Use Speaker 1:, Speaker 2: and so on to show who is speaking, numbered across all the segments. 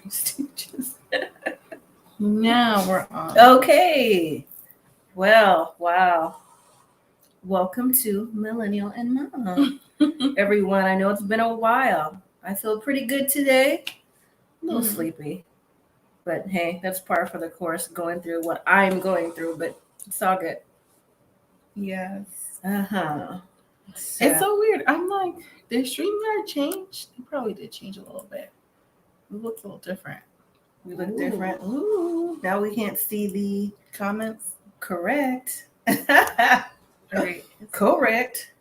Speaker 1: Stooges. Now we're on.
Speaker 2: Okay. Well, wow. Welcome to Millennial and Mom. Everyone, I know it's been a while. I feel pretty good today. A little sleepy. But hey, that's par for the course going through what I'm going through, but it's all good.
Speaker 1: Yes.
Speaker 2: Uh-huh.
Speaker 1: It's so weird. I'm like, did StreamYard change? It probably did change a little bit. It looks a little different.
Speaker 2: We look different. Ooh. Now we can't see the
Speaker 1: Comments?
Speaker 2: correct.
Speaker 1: Right.
Speaker 2: Correct.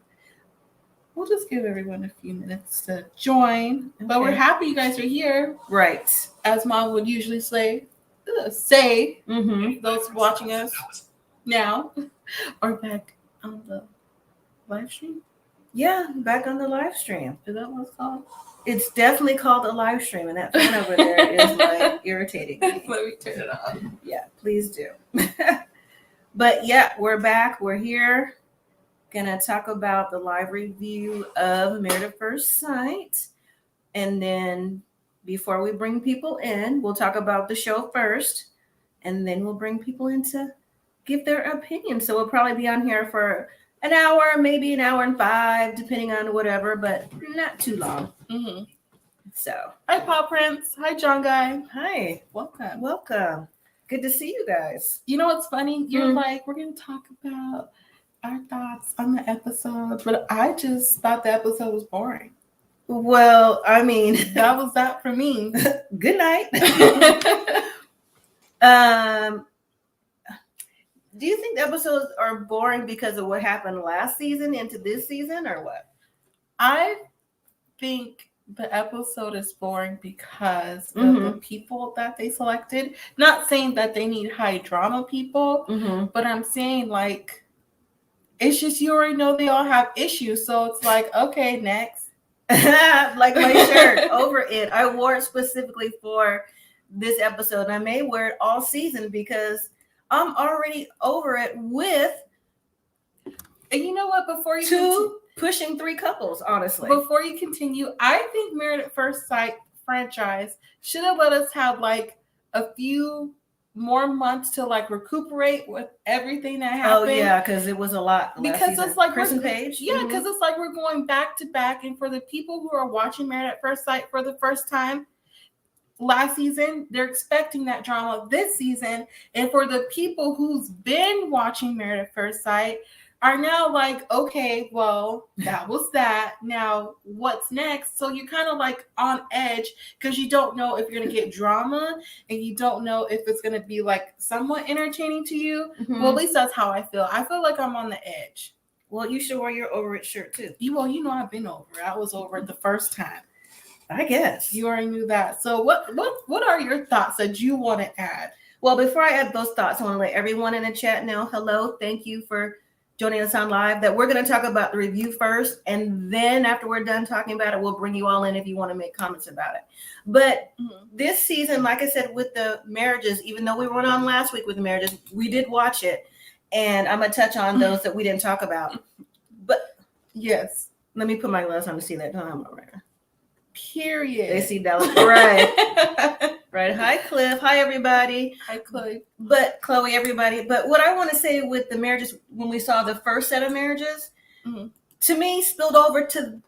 Speaker 1: We'll just give everyone a few minutes to join. Okay. But we're happy you guys are here.
Speaker 2: Right.
Speaker 1: As Mom would usually say, those watching us now or back on the live stream.
Speaker 2: Yeah, back on the live stream.
Speaker 1: Is that what it's called?
Speaker 2: It's definitely called a live stream, and that fan over there is like irritating me.
Speaker 1: Let me turn it off.
Speaker 2: Yeah, please do. But yeah, we're back. We're here. Gonna talk about the live review of Married at First Sight. And then before we bring people in, we'll talk about the show first. And then we'll bring people in to give their opinion. So we'll probably be on here for an hour, maybe an hour and 5, depending on whatever, but not too long.
Speaker 1: Mm-hmm.
Speaker 2: So,
Speaker 1: hi, Paw Prince. Hi, John Guy.
Speaker 2: Hi. Welcome. Good to see you guys.
Speaker 1: You know what's funny? You're like, we're going to talk about our thoughts on the episode, but I just thought the episode was boring.
Speaker 2: Well, I mean,
Speaker 1: that was that for me.
Speaker 2: Good night. Do you think the episodes are boring because of what happened last season into this season, or what?
Speaker 1: I think the episode is boring because of the people that they selected. Not saying that they need high drama people, but I'm saying like it's just you already know they all have issues, so it's like, okay, next.
Speaker 2: Like my shirt, over it. I wore it specifically for this episode, and I may wear it all season because I'm already over it with.
Speaker 1: And you know what? Before you
Speaker 2: pushing 3 couples, honestly.
Speaker 1: Before you continue, I think Married at First Sight franchise should have let us have like a few more months to like recuperate with everything that happened.
Speaker 2: Oh yeah, because it was a lot.
Speaker 1: Because it's like
Speaker 2: Chris and Paige.
Speaker 1: Yeah, because it's like we're going back to back, and for the people who are watching Married at First Sight for the first time last season, they're expecting that drama this season, and for the people who's been watching Married at First Sight are now like, okay, well, that was that. Now, what's next? So you're kind of like on edge because you don't know if you're going to get drama and you don't know if it's going to be like somewhat entertaining to you. Well, at least that's how I feel. I feel like I'm on the edge.
Speaker 2: Well, you should wear your over it shirt too.
Speaker 1: Well, you know I've been over it. I was over it the first time.
Speaker 2: I guess.
Speaker 1: You already knew that. So what are your thoughts that you want to add?
Speaker 2: Well, before I add those thoughts, I want to let everyone in the chat know, hello, thank you for joining us on live, that we're going to talk about the review first, and then after we're done talking about it, we'll bring you all in if you want to make comments about it. But this season, like I said, with the marriages, even though we weren't on last week with the marriages, we did watch it, and I'm going to touch on those that we didn't talk about. But
Speaker 1: yes,
Speaker 2: let me put my gloves on to see that.
Speaker 1: Period.
Speaker 2: They see Dallas. Right. Right. Hi, Cliff. Hi, everybody.
Speaker 1: Hi, Chloe.
Speaker 2: But Chloe, everybody. But what I want to say with the marriages, when we saw the first set of marriages, to me spilled over to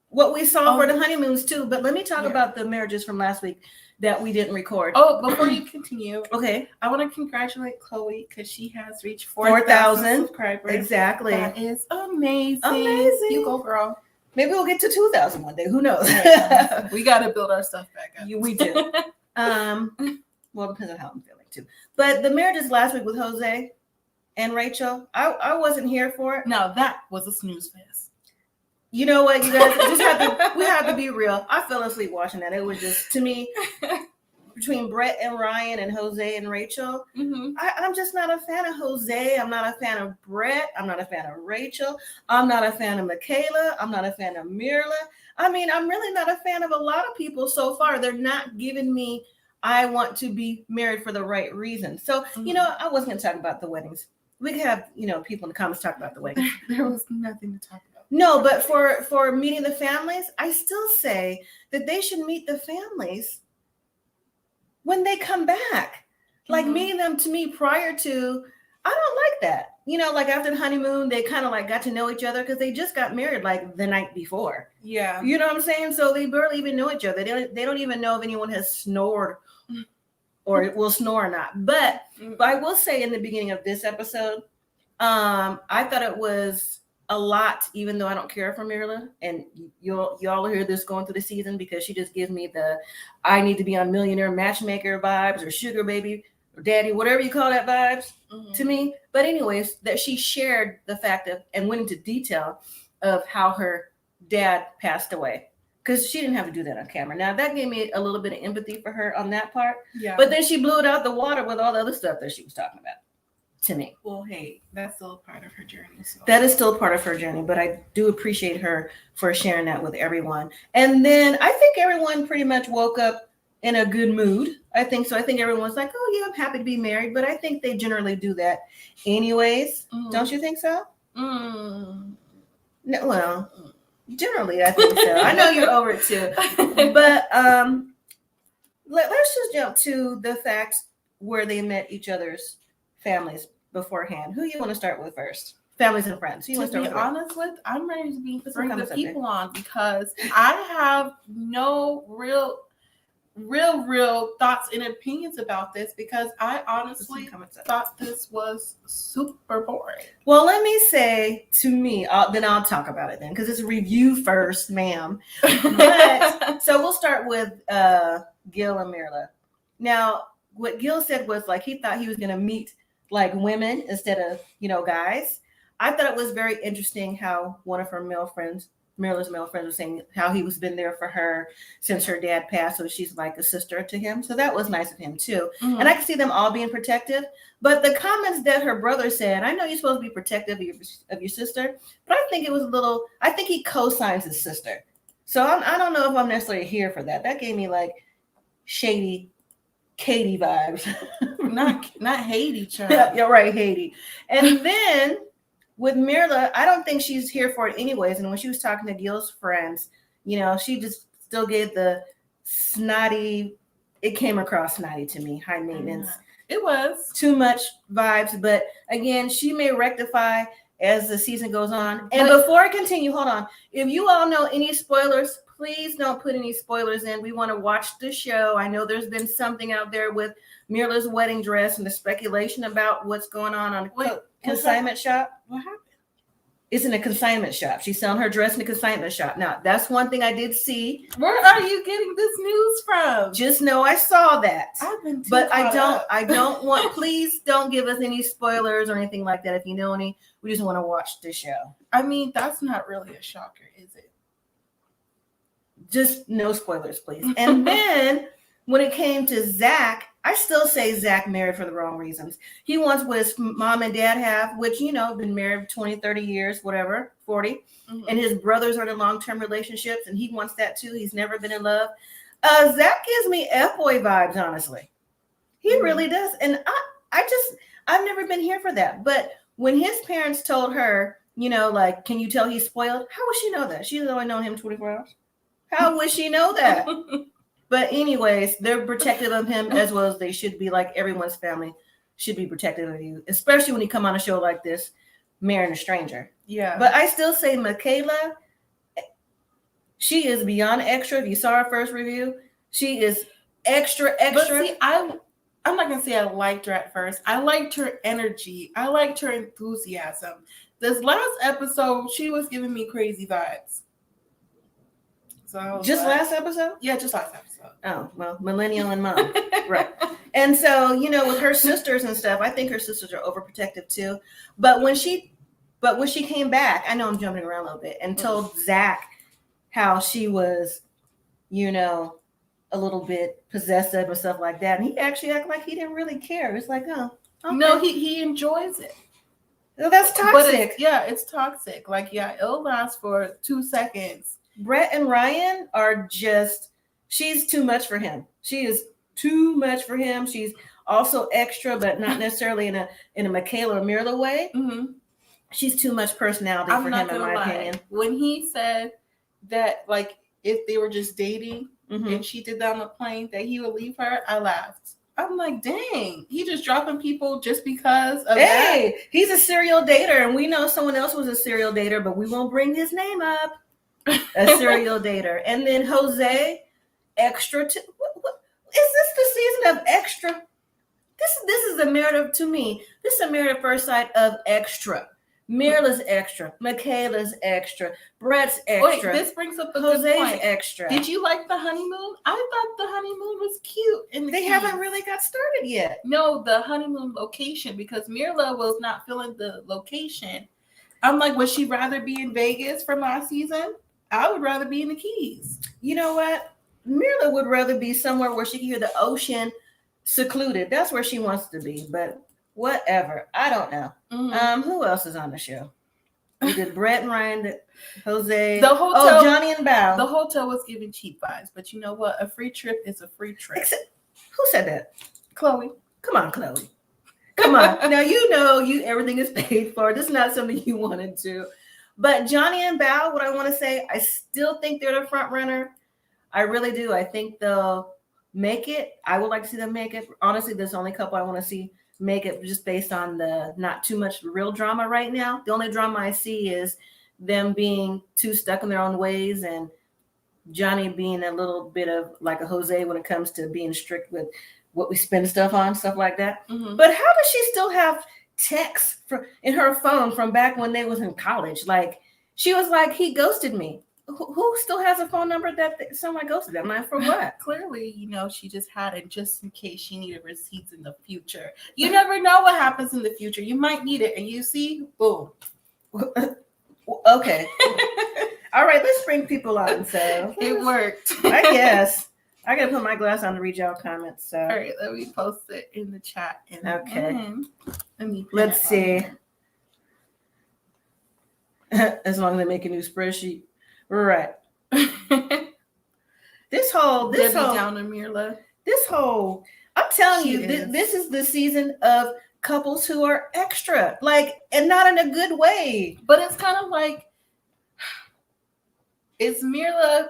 Speaker 2: what we saw for the honeymoons too. But let me talk about the marriages from last week that we didn't record.
Speaker 1: Oh, before you continue,
Speaker 2: okay,
Speaker 1: I want to congratulate Chloe because she has reached 4,000 subscribers.
Speaker 2: Exactly.
Speaker 1: That is amazing.
Speaker 2: Amazing.
Speaker 1: You go, girl.
Speaker 2: Maybe we'll get to 2,000 one day. Who knows?
Speaker 1: We got to build our stuff back up.
Speaker 2: We do. Well, it depends on how I'm feeling too. But the marriages last week with Jose and Rachel, I wasn't here for it.
Speaker 1: Now that was a snooze fest.
Speaker 2: You know what, you guys? We have to be real. I fell asleep watching that. It was just, to me, between Brett and Ryan and Jose and Rachel, I'm just not a fan of Jose. I'm not a fan of Brett. I'm not a fan of Rachel. I'm not a fan of Michaela. I'm not a fan of Mirla. I mean, I'm really not a fan of a lot of people so far. They're not giving me, I want to be married for the right reason. So, you know, I wasn't going to talk about the weddings. We could have, you know, people in the comments talk about the weddings.
Speaker 1: There was nothing to talk about.
Speaker 2: No, but for meeting the families, I still say that they should meet the families when they come back. Like meeting them to me prior to, I don't like that. You know, like after the honeymoon, they kind of like got to know each other because they just got married like the night before.
Speaker 1: Yeah.
Speaker 2: You know what I'm saying? So they barely even know each other. They don't even know if anyone has snored or will snore or not. But I will say in the beginning of this episode, I thought it was a lot, even though I don't care for Mirla, and y'all will hear this going through the season because she just gives me the I need to be on Millionaire Matchmaker vibes or Sugar Baby or Daddy, whatever you call that vibes to me. But anyways, that she shared the fact of and went into detail of how her dad passed away because she didn't have to do that on camera. Now that gave me a little bit of empathy for her on that part.
Speaker 1: Yeah.
Speaker 2: But then she blew it out the water with all the other stuff that she was talking about. To me.
Speaker 1: Well, hey, that's still part of her journey. So.
Speaker 2: That is still part of her journey, but I do appreciate her for sharing that with everyone. And then I think everyone pretty much woke up in a good mood. I think so. I think everyone's like, oh, yeah, I'm happy to be married, but I think they generally do that anyways. Don't you think so? No, well, generally, I think so. I know you're over it too. But let's just jump to the facts where they met each other's families beforehand. Who you want to start with first? Families and friends.
Speaker 1: To be honest with, I'm ready to bring the people on because I have no real thoughts and opinions about this because I honestly thought this was super boring. Well,
Speaker 2: let me say to me, then I'll talk about it then because it's a review first, ma'am. But so we'll start with Gil and Mirla. Now, what Gil said was like he thought he was going to meet like women instead of, guys. I thought it was very interesting how one of her male friends, Mirla's male friends, was saying how he was been there for her since her dad passed. So she's like a sister to him. So that was nice of him too. And I can see them all being protective. But the comments that her brother said, I know you're supposed to be protective of your sister, but I think it was I think he co-signs his sister. So I don't know if I'm necessarily here for that. That gave me like shady Katie vibes.
Speaker 1: not Haiti, child.
Speaker 2: You're right, Haiti. And then with Mirla, I don't think she's here for it anyways. And when she was talking to Gil's friends, she just still gave the snotty, it came across snotty to me, high maintenance.
Speaker 1: It was
Speaker 2: too much vibes. But again, she may rectify as the season goes on. And before I continue, hold on. If you all know any spoilers, please don't put any spoilers in. We want to watch the show. I know there's been something out there with Mirla's wedding dress and the speculation about what's going on consignment shop.
Speaker 1: What happened?
Speaker 2: It's in a consignment shop. She's selling her dress in a consignment shop. Now, that's one thing I did see.
Speaker 1: Where are you getting this news from?
Speaker 2: Just know I saw that.
Speaker 1: I've been
Speaker 2: I don't want, please don't give us any spoilers or anything like that. If you know any, we just want to watch the show.
Speaker 1: I mean, that's not really a shocker, is it?
Speaker 2: Just no spoilers, please. And then when it came to Zach, I still say Zach married for the wrong reasons. He wants what his mom and dad have, which, been married 20, 30 years, whatever, 40. And his brothers are in long-term relationships, and he wants that too. He's never been in love. Zach gives me F-boy vibes, honestly. He really does. And I've never been here for that. But when his parents told her, like, can you tell he's spoiled? How would she know that? She's only known him 24 hours. How would she know that? But anyways, they're protective of him as well as they should be. Like everyone's family should be protective of you, especially when you come on a show like this, marrying a stranger.
Speaker 1: Yeah.
Speaker 2: But I still say Michaela, she is beyond extra. If you saw her first review, she is extra.
Speaker 1: But see, I'm not going to say I liked her at first. I liked her energy. I liked her enthusiasm. This last episode, she was giving me crazy vibes. So
Speaker 2: just last episode?
Speaker 1: Yeah, just last episode.
Speaker 2: Oh, well, millennial and mom. Right. And so, with her sisters and stuff, I think her sisters are overprotective too. But when she came back, I know I'm jumping around a little bit, and told Zach how she was, a little bit possessive and stuff like that. And he actually acted like he didn't really care. It's like, oh, okay.
Speaker 1: No, he enjoys it.
Speaker 2: Well, that's toxic.
Speaker 1: It's toxic. Like, yeah, it'll last for 2 seconds.
Speaker 2: Brett and Ryan are she's too much for him. She is too much for him. She's also extra, but not necessarily in a Michaela or Mirla way. Mm-hmm. She's too much personality for him, in my opinion.
Speaker 1: When he said that, like, if they were just dating, and she did that on the plane that he would leave her, I laughed. I'm like, dang, he just dropping people just because of that.
Speaker 2: He's a serial dater, and we know someone else was a serial dater, but we won't bring his name up. A serial dater. And then Jose, extra. What is this the season of extra? This is a Meredith, to me, this is a Married at First Sight of extra. Mirla's extra. Michaela's extra. Brett's extra.
Speaker 1: Wait, this brings up a
Speaker 2: Jose's
Speaker 1: good point.
Speaker 2: extra.
Speaker 1: Did you like the honeymoon? I thought the honeymoon was cute. And
Speaker 2: they haven't really got started yet.
Speaker 1: No, the honeymoon location, because Mirla was not feeling the location. I'm like, would she rather be in Vegas from last season? I would rather be in the Keys.
Speaker 2: You know what? Mirla would rather be somewhere where she can hear the ocean, secluded. That's where she wants to be. But whatever. I don't know. Who else is on the show? We did Brett and Ryan, Jose.
Speaker 1: The hotel,
Speaker 2: Johnny and Bao.
Speaker 1: The hotel was giving cheap vibes, but you know what? A free trip is a free trip.
Speaker 2: Who said that?
Speaker 1: Chloe.
Speaker 2: Come on, Chloe. Come on. Now you know everything is paid for. This is not something you wanted to. But Johnny and Bao, what I want to say, I still think they're the front runner. I really do. I think they'll make it. I would like to see them make it. Honestly, there's only a couple I want to see make it, just based on the not too much real drama right now. The only drama I see is them being too stuck in their own ways, and Johnny being a little bit of like a Jose when it comes to being strict with what we spend stuff on, stuff like that. But how does she still have texts in her phone from back when they was in college? Like, she was like, he ghosted me. Who still has a phone number that someone ghosted them? Like, for what?
Speaker 1: Clearly, she just had it just in case she needed receipts in the future. You never know what happens in the future. You might need it, and you see, boom.
Speaker 2: Okay. All right, let's bring people on. So
Speaker 1: it worked.
Speaker 2: I guess. I gotta put my glass on to read y'all comments. So
Speaker 1: all right, let me post it in the chat.
Speaker 2: Okay. Let's see. As long as they make a new spreadsheet. Right. This whole
Speaker 1: down on Mirla.
Speaker 2: I'm telling you, this is the season of couples who are extra, like, and not in a good way.
Speaker 1: But it's kind of like, is Mirla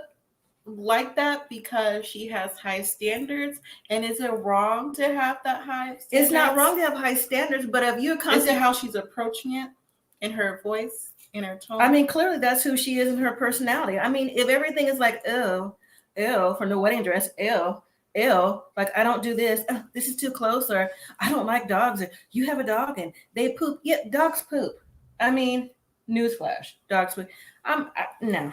Speaker 1: like that because she has high standards? And is it wrong to have that high standards?
Speaker 2: It's not wrong to have high standards, but if you're
Speaker 1: is it how she's approaching it in her voice? In her tone.
Speaker 2: I mean, clearly that's who she is in her personality. I mean, if everything is like, ew, from the wedding dress, ew, like, I don't do this, this is too close, or I don't like dogs, or you have a dog and they poop. Yeah, dogs poop. I mean, newsflash, dogs poop. No.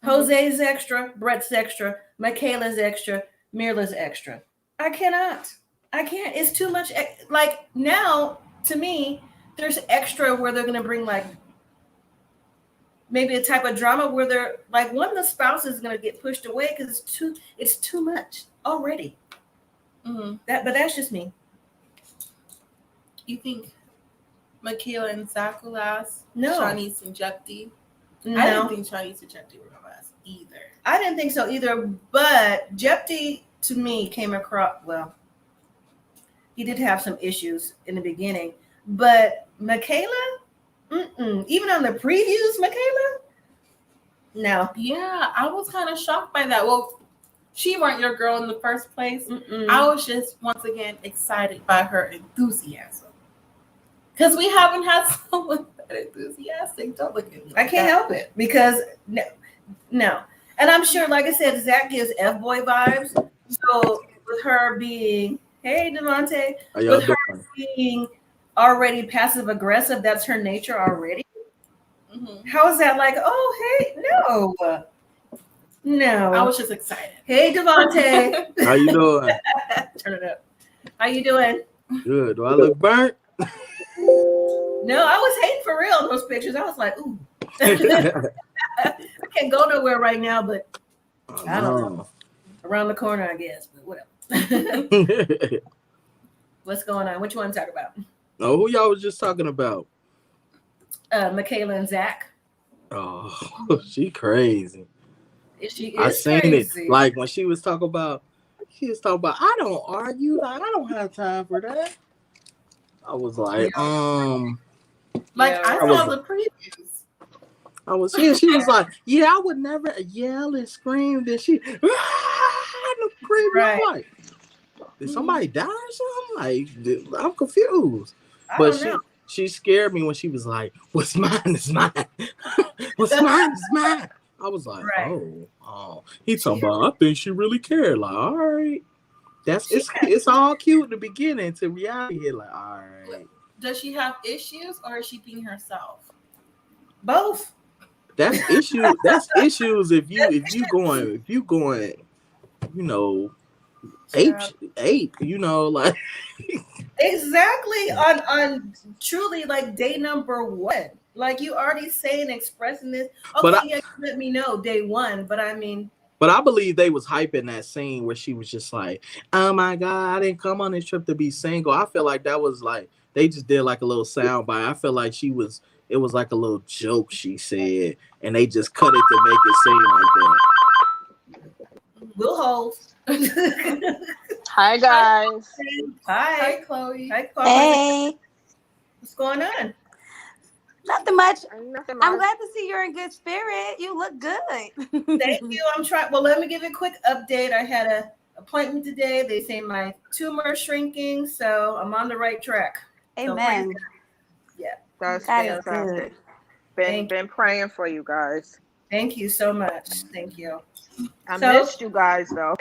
Speaker 2: Jose's extra, Brett's extra, Michaela's extra, Mirla's extra. I can't. It's too much. Like, now, to me, there's extra where they're going to bring, like, maybe a type of drama where they're like, one of the spouses is going to get pushed away because it's too much already. But that's just me.
Speaker 1: You think Michaela and Zach will last?
Speaker 2: No.
Speaker 1: Shanice and Jepti?
Speaker 2: No.
Speaker 1: I didn't think Shanice and Jepti were going to last either.
Speaker 2: I didn't think so either, but Jepti, to me, came across, well, he did have some issues in the beginning, but Michaela, even on the previews, Michaela? No.
Speaker 1: Yeah, I was kind of shocked by that. Well, she weren't your girl in the first place. I was just, once again, excited by her enthusiasm. Because we haven't had someone that enthusiastic. Don't look at me.
Speaker 2: I can't help it. Because, no. And I'm sure, like I said, Zach gives F-boy vibes. So, with her being, hey, Devontae, with her being already passive aggressive, that's her nature already. How is that like, oh, hey, no. I
Speaker 1: was just excited.
Speaker 2: Hey, Devontae.
Speaker 3: How you doing?
Speaker 2: Turn it up. How you doing?
Speaker 3: Good. Do I look burnt?
Speaker 2: No, I was hating for real in those pictures. I was like, ooh. I can't go nowhere right now, but I don't know. Around the corner, I guess, but whatever. What's going on? What you want to talk about?
Speaker 3: Oh, who y'all was just talking about?
Speaker 2: Michaela and Zach.
Speaker 3: Oh, she crazy.
Speaker 2: She is
Speaker 3: I seen
Speaker 2: crazy.
Speaker 3: it. Like when she was talking about, I don't argue. Like, I don't have time for that. I was like,
Speaker 1: I saw the previews.
Speaker 3: She was like, yeah, I would never yell and scream. Then she and scream.
Speaker 2: Right.
Speaker 3: I'm like, did somebody die or something? Like, I'm confused.
Speaker 2: I
Speaker 3: But
Speaker 2: don't know.
Speaker 3: she scared me when she was like, what's mine is mine. What's mine is mine. I was like,
Speaker 2: Right.
Speaker 3: oh. He talking about, I think she really cared. Like, all right. It's all cute in the beginning to reality here. Like, all right.
Speaker 1: Does she have issues or is she being herself?
Speaker 2: Both.
Speaker 3: That's issue. That's issues if you going, you know, ape, you know, like
Speaker 2: Exactly. On truly like day number 1. Like you already saying, expressing this. Okay, you let me know day 1, but I mean.
Speaker 3: But I believe they was hyping that scene where she was just like, oh my God, I didn't come on this trip to be single. I feel like that was like, they just did like a little sound bite. I feel like it was like a little joke she said, and they just cut it to make it seem like that.
Speaker 2: We'll hold.
Speaker 4: Hi, guys.
Speaker 2: Hi,
Speaker 1: Chloe.
Speaker 2: Hi, Chloe.
Speaker 5: Hey,
Speaker 2: What's going on?
Speaker 5: nothing much.
Speaker 4: Nothing
Speaker 5: I'm
Speaker 4: much.
Speaker 5: glad to see you're in good spirit. You look good.
Speaker 2: Thank you. I'm trying. Well, let me give you a quick update. I had an appointment today. They say my tumor is shrinking, so I'm on the right track.
Speaker 5: Amen.
Speaker 4: That's
Speaker 5: That is
Speaker 4: fantastic.
Speaker 5: good.
Speaker 4: Been praying for you guys.
Speaker 2: Thank you so much. Thank you.
Speaker 4: I
Speaker 2: So-
Speaker 4: missed you guys though.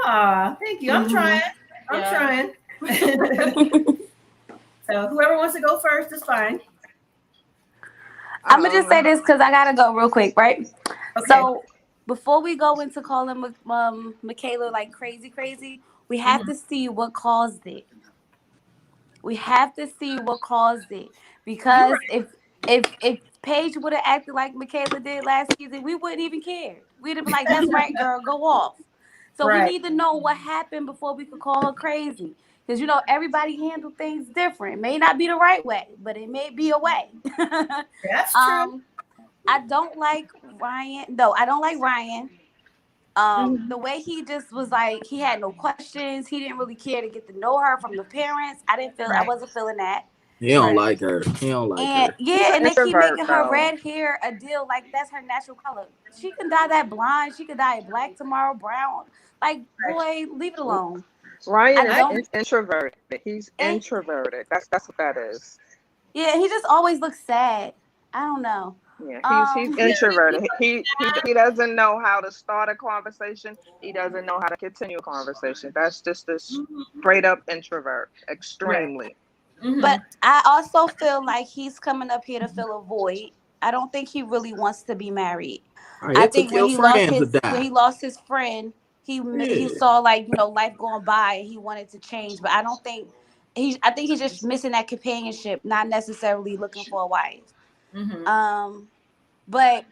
Speaker 2: Thank you. I'm
Speaker 5: Mhm.
Speaker 2: trying. I'm trying. So whoever wants to go first is fine.
Speaker 5: I'm gonna just say this because I gotta go real quick, right?
Speaker 2: Okay.
Speaker 5: So before we go into calling Michaela like crazy, we have to see what caused it. We have to see what caused it, because if Paige would have acted like Michaela did last season, we wouldn't even care. We'd have been like, "That's right, girl, go off." So
Speaker 2: Right.
Speaker 5: we need to know what happened before we could call her crazy, because everybody handle things different. It may not be the right way, but it may be a way.
Speaker 2: That's true.
Speaker 5: I don't like Ryan. No, I don't like Ryan. The way he just was like, he had no questions. He didn't really care to get to know her from the parents. I wasn't feeling that.
Speaker 3: He don't like her. He don't like her.
Speaker 5: Yeah, and they keep
Speaker 4: Introvert,
Speaker 5: making her
Speaker 4: though.
Speaker 5: red hair a deal like that's her natural color. She can dye that blonde. She could dye it black tomorrow, brown. Like, boy, leave it alone.
Speaker 4: Ryan is introverted. He's introverted. That's what that is.
Speaker 5: Yeah, he just always looks sad. I don't know.
Speaker 4: Yeah, he's introverted. He doesn't know how to start a conversation. He doesn't know how to continue a conversation. That's just this straight up introvert, extremely.
Speaker 2: Mhm.
Speaker 5: But I also feel like he's coming up here to fill a void. I don't think he really wants to be married. I think when he lost his friend, he saw life going by and he wanted to change. But I don't think I think he's just missing that companionship, not necessarily looking for a wife.
Speaker 2: Mhm.
Speaker 5: But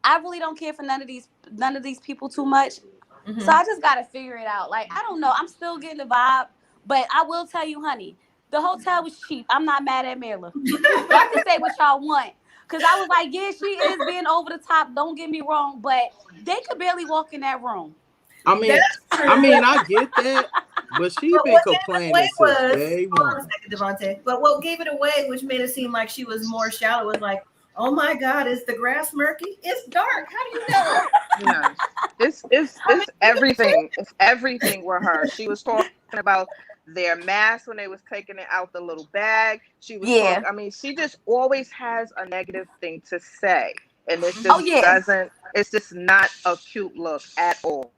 Speaker 5: I really don't care for none of these people too much.
Speaker 2: Mhm.
Speaker 5: So I just gotta figure it out. Like, I don't know. I'm still getting the vibe, but I will tell you, honey, the hotel was cheap. I'm not mad at Marla. Y'all can say what y'all want. Cause I was like, yeah, she is being over the top. Don't get me wrong, but they could barely walk in that room.
Speaker 3: I mean, I get that, but she been complaining since day one.
Speaker 2: Devontae. But what gave it away, which made it seem like she was more shallow, was like, oh my God, is the grass murky? It's dark. How do you know?
Speaker 4: Yeah. It's everything. It's everything with her. She was talking about their mask when they was taking it out the little bag. She was talking, I mean, she just always has a negative thing to say. And it's just it's just not a cute look at all.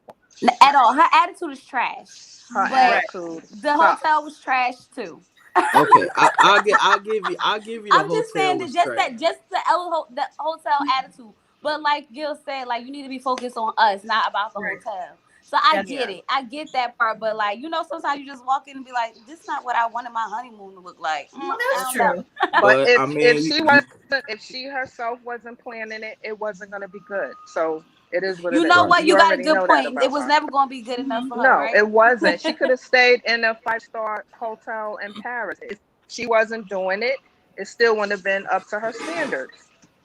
Speaker 5: At all. Her attitude is trash.
Speaker 4: Her attitude.
Speaker 5: The hotel was trash too.
Speaker 3: Okay, I'll give you. The
Speaker 5: I'm just saying that just the hotel attitude. But like Gil said, like, you need to be focused on us, not about the hotel. So I get it. I get that part. But like, sometimes you just walk in and be like, this is not what I wanted my honeymoon to look like.
Speaker 2: That's true.
Speaker 4: But if she herself wasn't planning it, it wasn't gonna be good. So it is what it is.
Speaker 5: You know what? You got a good point. It was
Speaker 4: her.
Speaker 5: never going to be good enough for her,
Speaker 4: No,
Speaker 5: right?
Speaker 4: it wasn't. She could have stayed in a 5-star hotel in Paris. If she wasn't doing it, it still wouldn't have been up to her standards.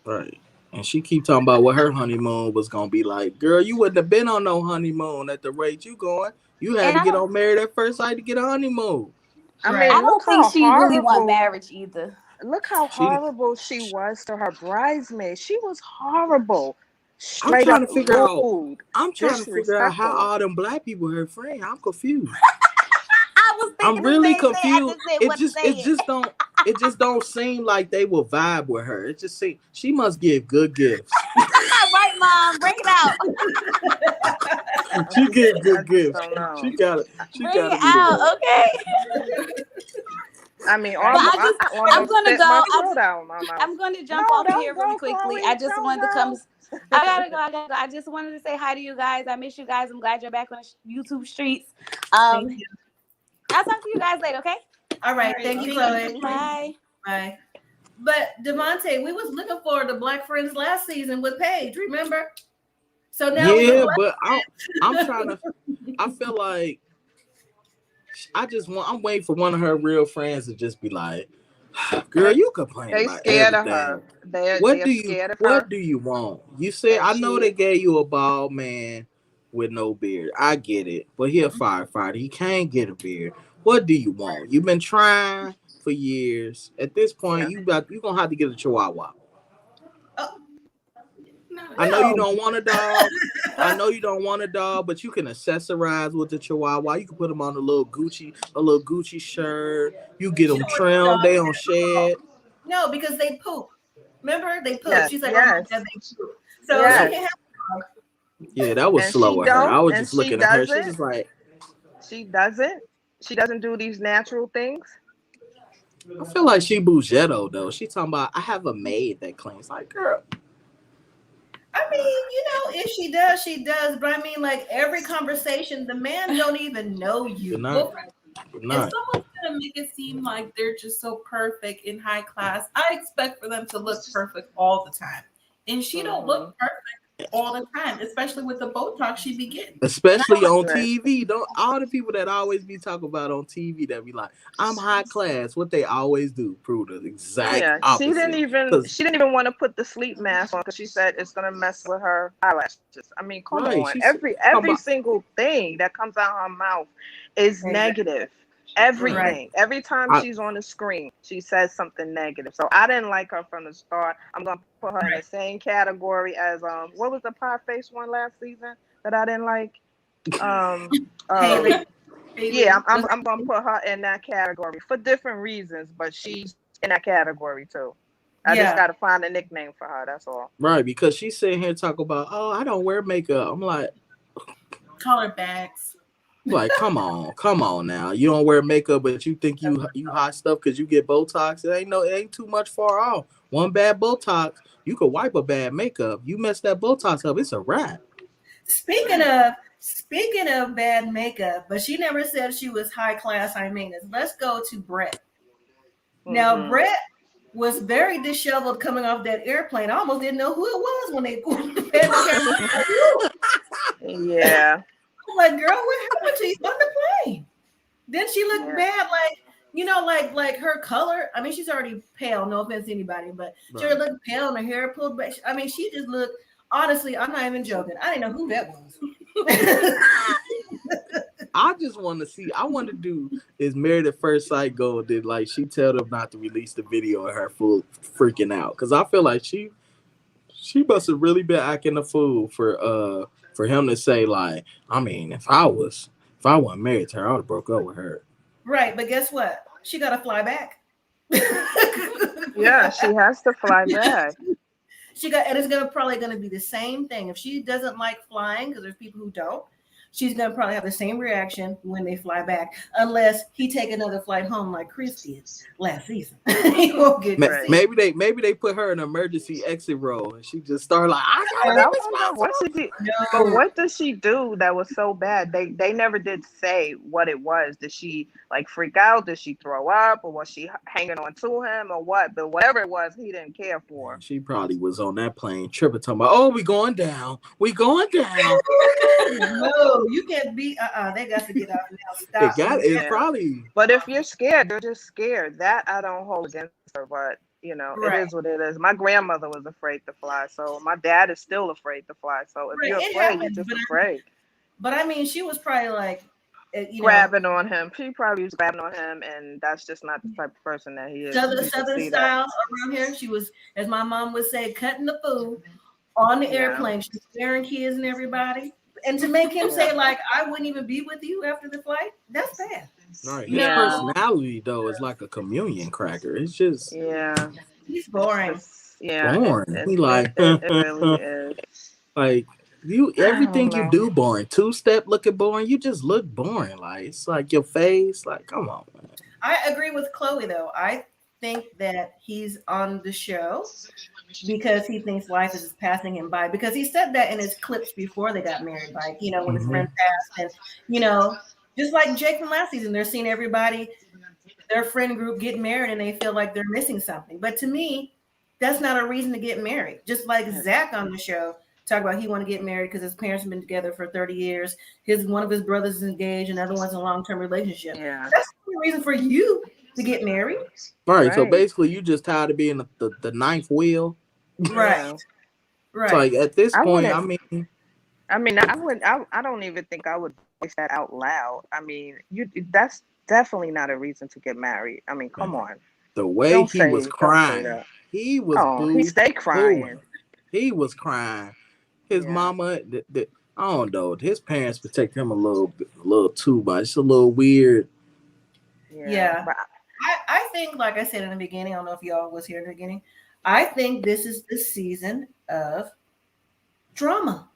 Speaker 3: Right. And she keep talking about what her honeymoon was going to be like. Girl, you wouldn't have been on no honeymoon at the rate you going. You had to get on married at first sight to get a honeymoon.
Speaker 5: I don't think she really want marriage either.
Speaker 4: Look how horrible she was to her bridesmaid. She was horrible.
Speaker 3: I'm
Speaker 4: Straight
Speaker 3: trying
Speaker 4: up
Speaker 3: to figure out.
Speaker 4: rude,
Speaker 3: I'm trying to figure out how
Speaker 4: disrespectful.
Speaker 3: all them black people her friend. I'm confused.
Speaker 5: I was thinking
Speaker 3: I'm
Speaker 5: the
Speaker 3: really
Speaker 5: same thing. I
Speaker 3: confused.
Speaker 5: just didn't want to say
Speaker 3: It just don't seem like they will vibe with her. It just seems she must give good gifts.
Speaker 5: Right, Mom, bring it out.
Speaker 3: She give good gifts.
Speaker 4: Don't know.
Speaker 3: She got it.
Speaker 5: Bring it out, okay?
Speaker 4: I mean,
Speaker 5: I'm
Speaker 4: almost
Speaker 5: gonna
Speaker 4: spit
Speaker 5: go.
Speaker 4: my throat out my mouth.
Speaker 5: I'm gonna jump
Speaker 4: No,
Speaker 5: off
Speaker 4: don't
Speaker 5: here
Speaker 4: go,
Speaker 5: really quickly.
Speaker 4: Chloe,
Speaker 5: I just
Speaker 4: don't
Speaker 5: wanted to
Speaker 4: go.
Speaker 5: come. I gotta go. I just wanted to say hi to you guys. I miss you guys. I'm glad you're back on the YouTube streets. I'll talk to you guys later, okay?
Speaker 2: All right. Thank you, Chloe.
Speaker 5: Bye.
Speaker 2: Bye. But Devontae, we was looking forward to Black Friends last season with Paige, remember? So now
Speaker 3: but I'm trying to. I feel like I'm waiting for one of her real friends to just be like, "Girl, you complain
Speaker 4: They
Speaker 3: about
Speaker 4: scared
Speaker 3: everything.
Speaker 4: of her. They're scared of her.
Speaker 3: What do you want? You said I know they gave you a bald man with no beard. I get it, but he a firefighter. He can't get a beard. What do you want? You've been trying for years. At this point, you gonna have to get a chihuahua. I know you don't want a dog. I know you don't want a dog, but you can accessorize with the chihuahua. You can put them on a little Gucci shirt. You get them trimmed. They don't shed.
Speaker 2: No, because they poop. Remember, they poop.
Speaker 4: Yes,
Speaker 2: She's like,
Speaker 4: yes.
Speaker 2: oh, they poop. So
Speaker 4: Yes.
Speaker 2: she can't have a dog.
Speaker 3: Yeah, that was
Speaker 4: And
Speaker 3: slow
Speaker 4: she
Speaker 3: with her. I was
Speaker 4: don't,
Speaker 3: just
Speaker 4: and she
Speaker 3: looking at her. She's
Speaker 4: doesn't.
Speaker 3: just like,
Speaker 4: She doesn't do these natural things.
Speaker 3: I feel like she Bougetto though. She talking about I have a maid that cleans. Like, girl.
Speaker 2: I mean, you know, if she does, she does. But I mean, like every conversation, the man don't even know you.
Speaker 3: Good night.
Speaker 1: If someone's gonna make it seem like they're just so perfect in high class, I expect for them to look perfect all the time. And she don't look perfect all the time, especially with the Botox she be getting.
Speaker 3: Especially on TV. Don't all the people that always be talking about on TV that be like, I'm high class. What they always do, prove the exact opposite.
Speaker 4: She didn't even want to put the sleep mask on because she said it's gonna mess with her eyelashes. I mean, come on. Every single thing that comes out of her mouth is negative. Everything. Right. Every time she's on the screen, she says something negative. So I didn't like her from the start. I'm gonna put her in the same category as what was the pie face one last season that I didn't like? Yeah, I'm gonna put her in that category for different reasons, but she's in that category too. I just gotta find a nickname for her. That's all.
Speaker 3: Right, because she's sitting here talking about, oh, I don't wear makeup. I'm like,
Speaker 1: color bags.
Speaker 3: Like, come on now. You don't wear makeup, but you think you hot stuff because you get Botox. It ain't too much far off. One bad Botox, you could wipe a bad makeup. You mess that Botox up, it's a wrap.
Speaker 2: Speaking of bad makeup, but she never said she was high class, high maintenance. Let's go to Brett. Now, Brett was very disheveled coming off that airplane. I almost didn't know who it was when they
Speaker 4: Yeah.
Speaker 2: I'm like, girl, what happened to you on the plane? Then she looked bad, like her color. I mean, she's already pale. No offense to anybody, but she looked pale and her hair pulled back. I mean, she just looked. Honestly, I'm not even joking. I didn't know who that was.
Speaker 3: I just want to see. I want to do is Married at First Sight go? Did like she tell them not to release the video of her full freaking out? Because I feel like she must have really been acting a fool for him to say, like, I mean, if I wasn't married to her, I would have broke up with her.
Speaker 2: Right, but guess what? She got to fly back.
Speaker 4: Yeah, she has to fly back.
Speaker 2: And it's probably gonna be the same thing. If she doesn't like flying, because there's people who don't, she's gonna probably have the same reaction when they fly back, unless he take another flight home like Chris did last season. He won't get
Speaker 3: maybe they put her in emergency exit role and she just started like,
Speaker 4: But what did she do that was so bad? They never did say what it was. Did she like freak out? Did she throw up, or was she hanging on to him, or what? But whatever it was, he didn't care for.
Speaker 3: She probably was on that plane tripping, talking about, oh, we going down.
Speaker 2: No, you can't be. They got to get out now. Stop.
Speaker 3: It's probably.
Speaker 4: But if you're scared, you're just scared. That I don't hold against her. But it is what it is. My grandmother was afraid to fly, so my dad is still afraid to fly. So if you're afraid, you're just afraid.
Speaker 2: But I mean, she was probably like,
Speaker 4: grabbing on him. She probably was grabbing on him, and that's just not the type of person that he is.
Speaker 2: Southern style around here. She was, as my mom would say, cutting the food on the airplane. She was scaring kids and everybody. And to make him say, like, I wouldn't even be with you after the flight, that's bad.
Speaker 3: Right. His personality, though, is like a communion cracker. It's just...
Speaker 2: Yeah. He's boring.
Speaker 3: Boring. He like...
Speaker 4: It really is.
Speaker 3: Like, everything you do boring. Two-step looking boring. You just look boring. Like, it's like your face. Like, come on, man.
Speaker 2: I agree with Chloe, though. I think that he's on the show because he thinks life is just passing him by. Because he said that in his clips before they got married, like, when his friend passed. And, just like Jake from last season, they're seeing everybody, their friend group get married and they feel like they're missing something. But to me, that's not a reason to get married. Just like Zach on the show talk about he want to get married because his parents have been together for 30 years. One of his brothers is engaged, another one's in a long-term relationship. Yeah. That's the reason for you to get married.
Speaker 3: Right. So basically you just tired of being the ninth wheel.
Speaker 2: Right. Right.
Speaker 3: So like at this point,
Speaker 4: I don't even think I would voice that out loud. I mean, that's definitely not a reason to get married. I mean, come on.
Speaker 3: The way he was crying. He was
Speaker 4: he stayed crying.
Speaker 3: He was crying. His mama, I don't know. His parents protect him a little too much. It's a little weird.
Speaker 2: Yeah. I think, like I said in the beginning, I don't know if y'all was here in the beginning. I think this is the season of drama.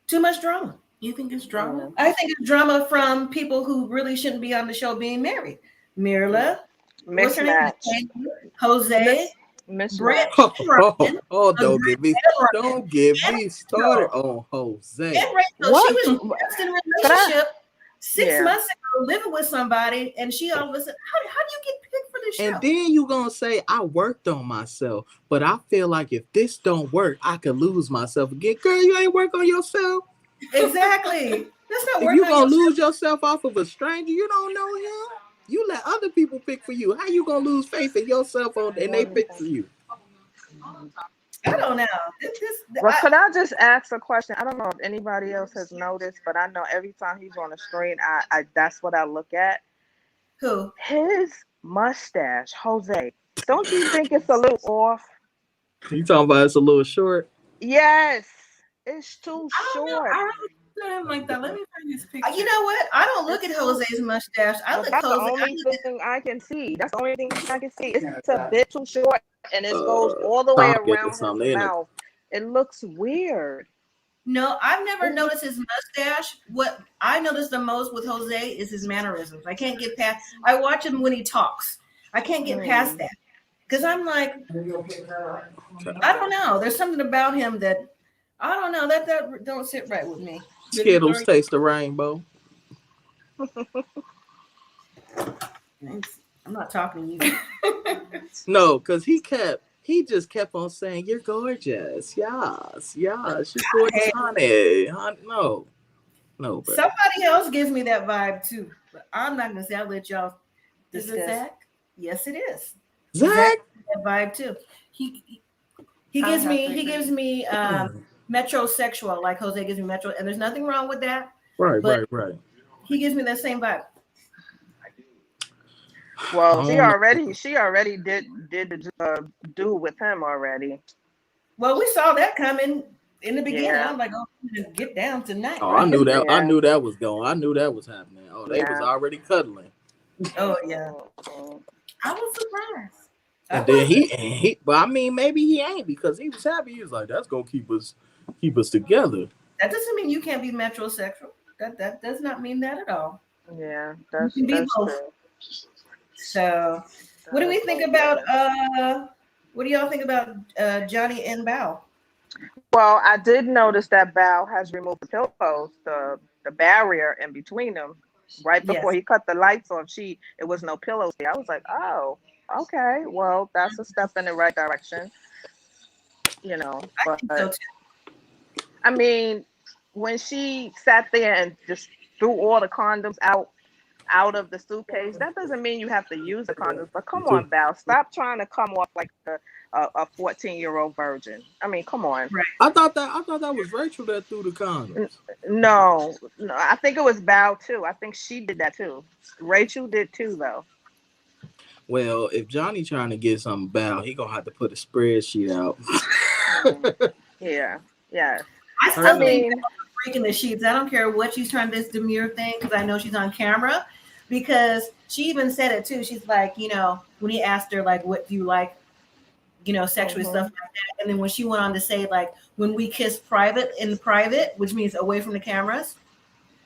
Speaker 2: Too much drama.
Speaker 1: You think it's drama?
Speaker 2: I think it's drama from people who really shouldn't be on the show being married. Mirla, what's her name? Jose. Brett.
Speaker 3: Don't get me started on Jose.
Speaker 2: And Rachel, she was just in a relationship 6 months ago, living with somebody, and she all of a sudden, how do you get picked for this show?
Speaker 3: And then you gonna say I worked on myself, but I feel like if this don't work, I could lose myself again. Girl, you ain't work on yourself.
Speaker 2: Exactly. That's not working.
Speaker 3: If you gonna lose yourself off of a stranger, you don't know him. You let other people pick for you. How you gonna lose faith in yourself and they pick for you?
Speaker 2: I don't know.
Speaker 4: Could I just ask a question? I don't know if anybody else has noticed, but I know every time he's on the screen, I that's what I look at.
Speaker 2: Who?
Speaker 4: His mustache, Jose. Don't you think it's a little off?
Speaker 3: You talking about it's a little short?
Speaker 4: Yes, it's too short.
Speaker 1: Like that. Let me find this picture.
Speaker 2: You know what? I don't look at Jose's mustache.
Speaker 4: That's the only thing I can see. That's the only thing I can see. It's a bit too short, and it goes all the way around his mouth. It looks weird.
Speaker 2: No, I've never noticed his mustache. What I noticed the most with Jose is his mannerisms. I can't get past. I watch him when he talks. I can't get past that because I'm like, I don't know. There's something about him that I don't know that don't sit right with me.
Speaker 3: Skittles taste the rainbow.
Speaker 2: I'm not talking to you.
Speaker 3: No, because he just kept on saying, "You're gorgeous." Yes, yes, you're gorgeous, honey. No. Bro.
Speaker 2: Somebody else gives me that vibe too. But I'm not gonna say. I'll let y'all discuss.
Speaker 1: Is it Zach?
Speaker 2: Yes, it is.
Speaker 3: Zach
Speaker 2: that vibe too. He gives me metrosexual, like Jose gives me metro, and there's nothing wrong with that.
Speaker 3: Right.
Speaker 2: He gives me that same vibe.
Speaker 4: Well, she already did the do with him already.
Speaker 2: Well, we saw that coming in the beginning. Yeah. I'm like, oh, I'm gonna get down tonight.
Speaker 3: Oh, I knew that. Yeah. I knew that was going. I knew that was happening. Oh, they was already cuddling.
Speaker 2: Oh yeah. I was surprised.
Speaker 3: And then he, but I mean, maybe he ain't because he was happy. He was like, "That's gonna keep us together."
Speaker 2: That doesn't mean you can't be metrosexual. That does not mean that at all.
Speaker 4: Yeah,
Speaker 2: that's true. So, what do we think about? What do y'all think about Johnny and Bao?
Speaker 4: Well, I did notice that Bao has removed the pillows, the barrier in between them. Right before he cut the lights off, it was no pillows there. I was like, oh. Okay, well, that's a step in the right direction, you know. But I mean, when she sat there and just threw all the condoms out out of the suitcase. That doesn't mean you have to use the condoms. But come on, Val, stop trying to come off like a 14-year-old virgin. I mean, come on.
Speaker 2: Right.
Speaker 3: I thought that was Rachel that threw the condoms.
Speaker 4: No, I think it was Val too. I think she did that too. Rachel did too, though.
Speaker 3: Well, if Johnny trying to get something Val, he gonna have to put a spreadsheet out.
Speaker 4: Yeah.
Speaker 2: I still think breaking the sheets. I don't care what she's trying to this demure thing, because I know she's on camera. Because she even said it too. She's like, when he asked her like, what do you like, sexually, stuff like that. And then when she went on to say like, when we kiss in private, which means away from the cameras,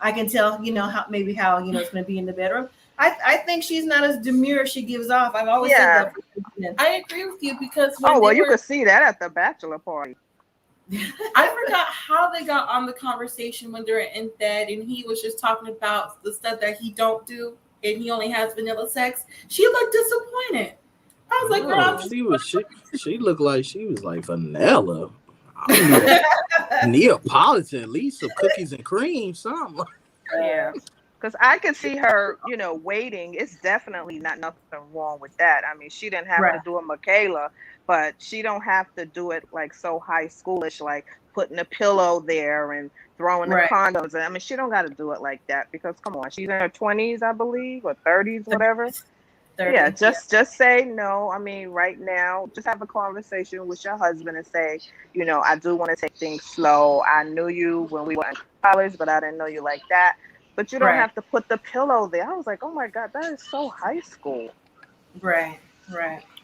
Speaker 2: I can tell, how it's going to be in the bedroom. I think she's not as demure as she gives off. I've always said that.
Speaker 1: I agree with you because
Speaker 4: you could see that at the bachelor party.
Speaker 1: I forgot how they got on the conversation when they're in bed, and he was just talking about the stuff that he don't do, and he only has vanilla sex. She looked disappointed. I was like, "Girl,
Speaker 3: she looked like she was like vanilla. Neapolitan, at least some cookies and cream, something."
Speaker 4: Yeah. Because I could see her, waiting. It's definitely not nothing wrong with that. I mean, she didn't have to do it, Michaela, but she don't have to do it like so high schoolish, like putting a pillow there and throwing the condoms. I mean, she don't got to do it like that because, come on, she's in her 20s, I believe, or 30s, whatever. 30, just say no. I mean, right now, just have a conversation with your husband and say, I do want to take things slow. I knew you when we were in college, but I didn't know you like that. But you don't have to put the pillow there. I was like, oh my God, that is so high school.
Speaker 2: Right.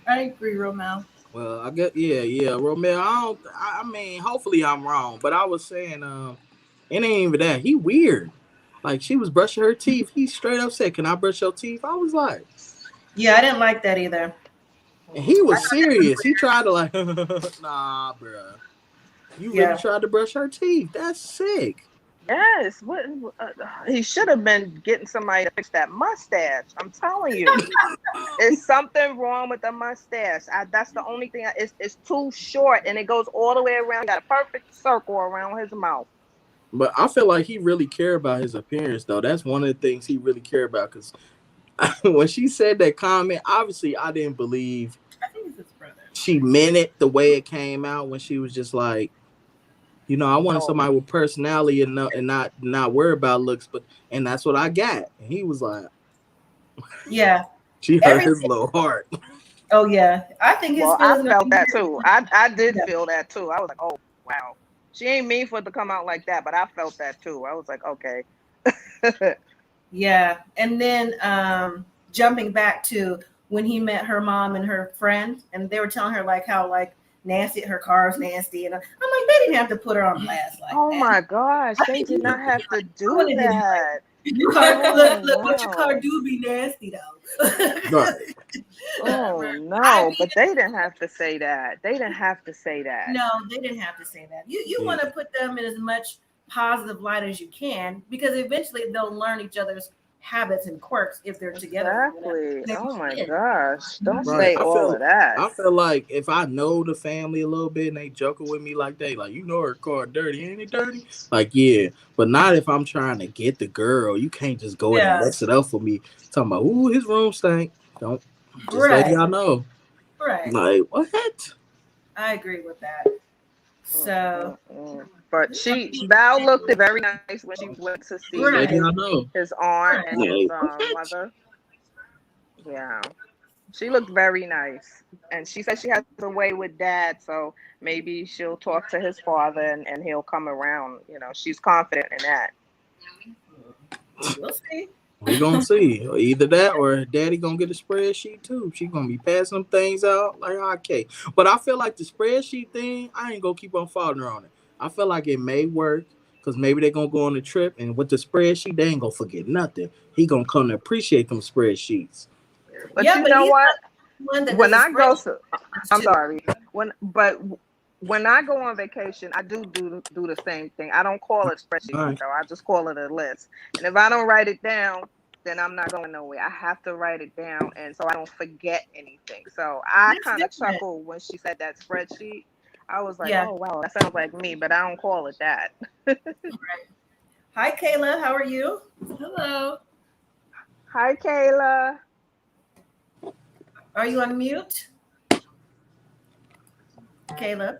Speaker 1: I agree, Romel.
Speaker 3: Well, I guess, Romel, I mean, hopefully I'm wrong, but I was saying, it ain't even that. He weird. Like, she was brushing her teeth. He straight up said, "Can I brush your teeth?" I was like,
Speaker 2: yeah, I didn't like that either.
Speaker 3: And he was serious. He tried to like, nah, bro. You really tried to brush her teeth. That's sick.
Speaker 4: Yes, he should have been getting somebody to fix that mustache. I'm telling you, there's something wrong with the mustache. That's the only thing. It's too short and it goes all the way around. Got a perfect circle around his mouth.
Speaker 3: But I feel like he really cared about his appearance, though. That's one of the things he really cared about. Because when she said that comment, obviously I didn't believe.
Speaker 1: I think it's his brother.
Speaker 3: She meant it the way it came out when she was just like, I wanted somebody with personality and not worry about looks, and that's what I got. And he was like,
Speaker 2: yeah,
Speaker 3: she hurt his little heart.
Speaker 2: Oh yeah, I think his.
Speaker 4: I felt that too. I did feel that too. I was like, oh wow, she ain't mean for it to come out like that, but I felt that too. I was like, okay.
Speaker 2: Yeah, and then jumping back to when he met her mom and her friend, and they were telling her like how like nasty her car's nasty, and I'm like, they didn't have to put her on blast like
Speaker 4: that.
Speaker 2: My
Speaker 4: gosh, they did not have to do that.
Speaker 2: Your car, look, what your car do be nasty though.
Speaker 3: Right.
Speaker 4: Oh no, but they didn't have to say that. No, they didn't have to say that. You want to put them in as much positive light as you can, because eventually they'll learn each other's habits and quirks if they're together. Exactly. Oh my gosh. Don't say all of that.
Speaker 3: I feel like if I know the family a little bit and they joking with me like that, like, her car dirty, ain't it dirty? Like, yeah. But not if I'm trying to get the girl. You can't just go and mess it up for me. Talking about, ooh, his room stank. Don't just let y'all know.
Speaker 2: Right.
Speaker 3: Like, what?
Speaker 2: I agree with that. So
Speaker 4: but Val looked very nice when she went to see his aunt and his mother. Yeah, she looked very nice, and she said she has a way with Dad, so maybe she'll talk to his father and he'll come around. She's confident in that.
Speaker 2: We'll see.
Speaker 3: We're gonna see. Either that or Daddy gonna get a spreadsheet too. She gonna be passing them things out like okay. But I feel like the spreadsheet thing, I ain't gonna keep on following her on it. I feel like it may work because maybe they're gonna go on a trip, and with the spreadsheet, they ain't gonna forget nothing. He gonna come to appreciate them spreadsheets.
Speaker 4: But you know what? When I go to, I'm sorry. When I go on vacation, I do the same thing. I don't call it spreadsheet, though. I just call it a list. And if I don't write it down, then I'm not going nowhere. I have to write it down, and so I don't forget anything. So I kind of chuckled when she said that spreadsheet. I was like, oh, wow, that sounds like me, but I don't call it that.
Speaker 2: Hi, Kayla. How are you?
Speaker 1: Hello.
Speaker 4: Hi, Kayla.
Speaker 2: Are you on mute? Kayla?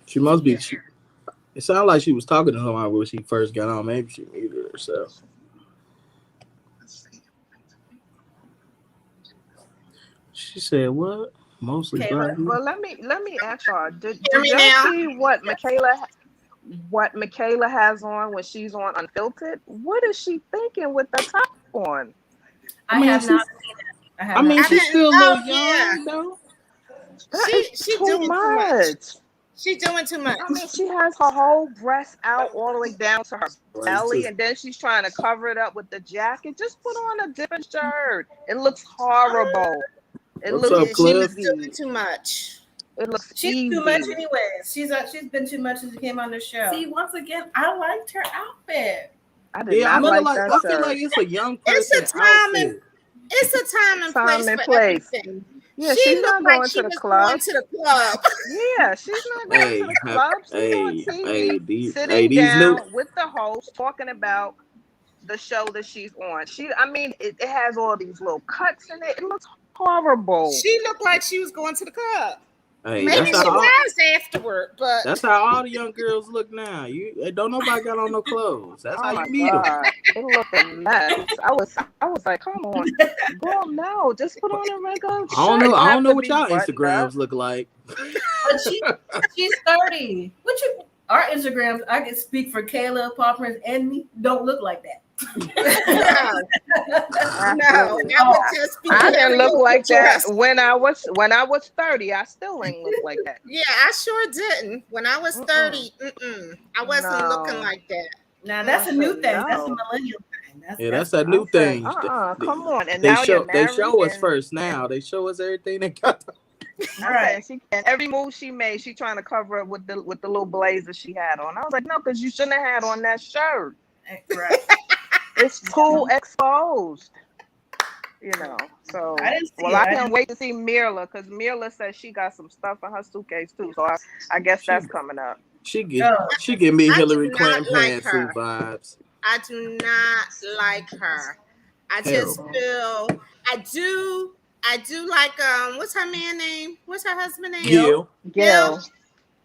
Speaker 3: She must be. It sounded like she was talking to somebody when she first got on. Maybe she muted herself. She said, "What? Mostly black people."
Speaker 4: Well, let me ask y'all. Did
Speaker 6: me
Speaker 4: y'all
Speaker 6: now?
Speaker 4: see what Michaela has on when she's on Unfiltered? What is she thinking with the top on?
Speaker 2: I have not seen it.
Speaker 3: I mean, she's still a little
Speaker 6: yeah.
Speaker 3: young, though.
Speaker 6: She doing too much. She doing too much.
Speaker 4: I mean, she has her whole breast out all the way down to her belly, and then she's trying to cover it up with the jacket. Just put on a different shirt. It looks horrible. It
Speaker 3: What's
Speaker 4: looks
Speaker 3: up, Cliff?
Speaker 6: She's doing too much.
Speaker 4: It looks
Speaker 2: She's
Speaker 4: easy.
Speaker 2: too much anyways. She's been too much since she came on the show.
Speaker 1: See, once again, I liked her outfit.
Speaker 4: I did not like that
Speaker 3: I
Speaker 4: shirt.
Speaker 3: feel like it's a young person
Speaker 6: It's a time
Speaker 3: outfit.
Speaker 6: It's a time and place for everything.
Speaker 4: Yeah,
Speaker 6: she
Speaker 4: she's
Speaker 6: looked
Speaker 4: not
Speaker 6: like
Speaker 4: going
Speaker 6: she
Speaker 4: to the
Speaker 6: was
Speaker 4: club.
Speaker 6: going to the club.
Speaker 4: Yeah, she's not going to the club. She's on TV, sitting
Speaker 3: these
Speaker 4: down with the host, talking about the show that she's on. I mean, it has all these little cuts in it. It looks horrible.
Speaker 6: She looked like she was going to the club.
Speaker 3: Hey,
Speaker 6: Maybe she was afterward, but
Speaker 3: that's how all the young girls look now. Don't nobody got on no clothes. That's how you meet them.
Speaker 4: It looked a mess. I was like, come on, girl, no, just put on a regular shirt.
Speaker 3: I don't know what y'all Instagrams look like.
Speaker 2: But she's 30. Our Instagrams, I can speak for Kayla, Paul Prince, and me, don't look like that.
Speaker 6: no, that would just be.
Speaker 4: I didn't look like that when I was 30. I still ain't look like that.
Speaker 6: Yeah, I sure didn't. When I was 30, I wasn't looking like that.
Speaker 2: Now that's a new thing. That's a millennial thing.
Speaker 3: That's a new thing.
Speaker 4: Come on, and
Speaker 3: they
Speaker 4: now
Speaker 3: they show us first. Now they show us everything they got.
Speaker 4: Right. And every move she made, she trying to cover it with the little blazer she had on. I was like, no, because you shouldn't have had on that shirt.
Speaker 2: Right.
Speaker 4: It's too exposed, So, I can't wait to see Mirla, because Mirla says she got some stuff in her suitcase too. So I guess that's coming up.
Speaker 3: She give me Hillary Clinton pantsuit vibes.
Speaker 6: I do not like her. I just feel I do like what's her man name? What's her husband name?
Speaker 4: Gil.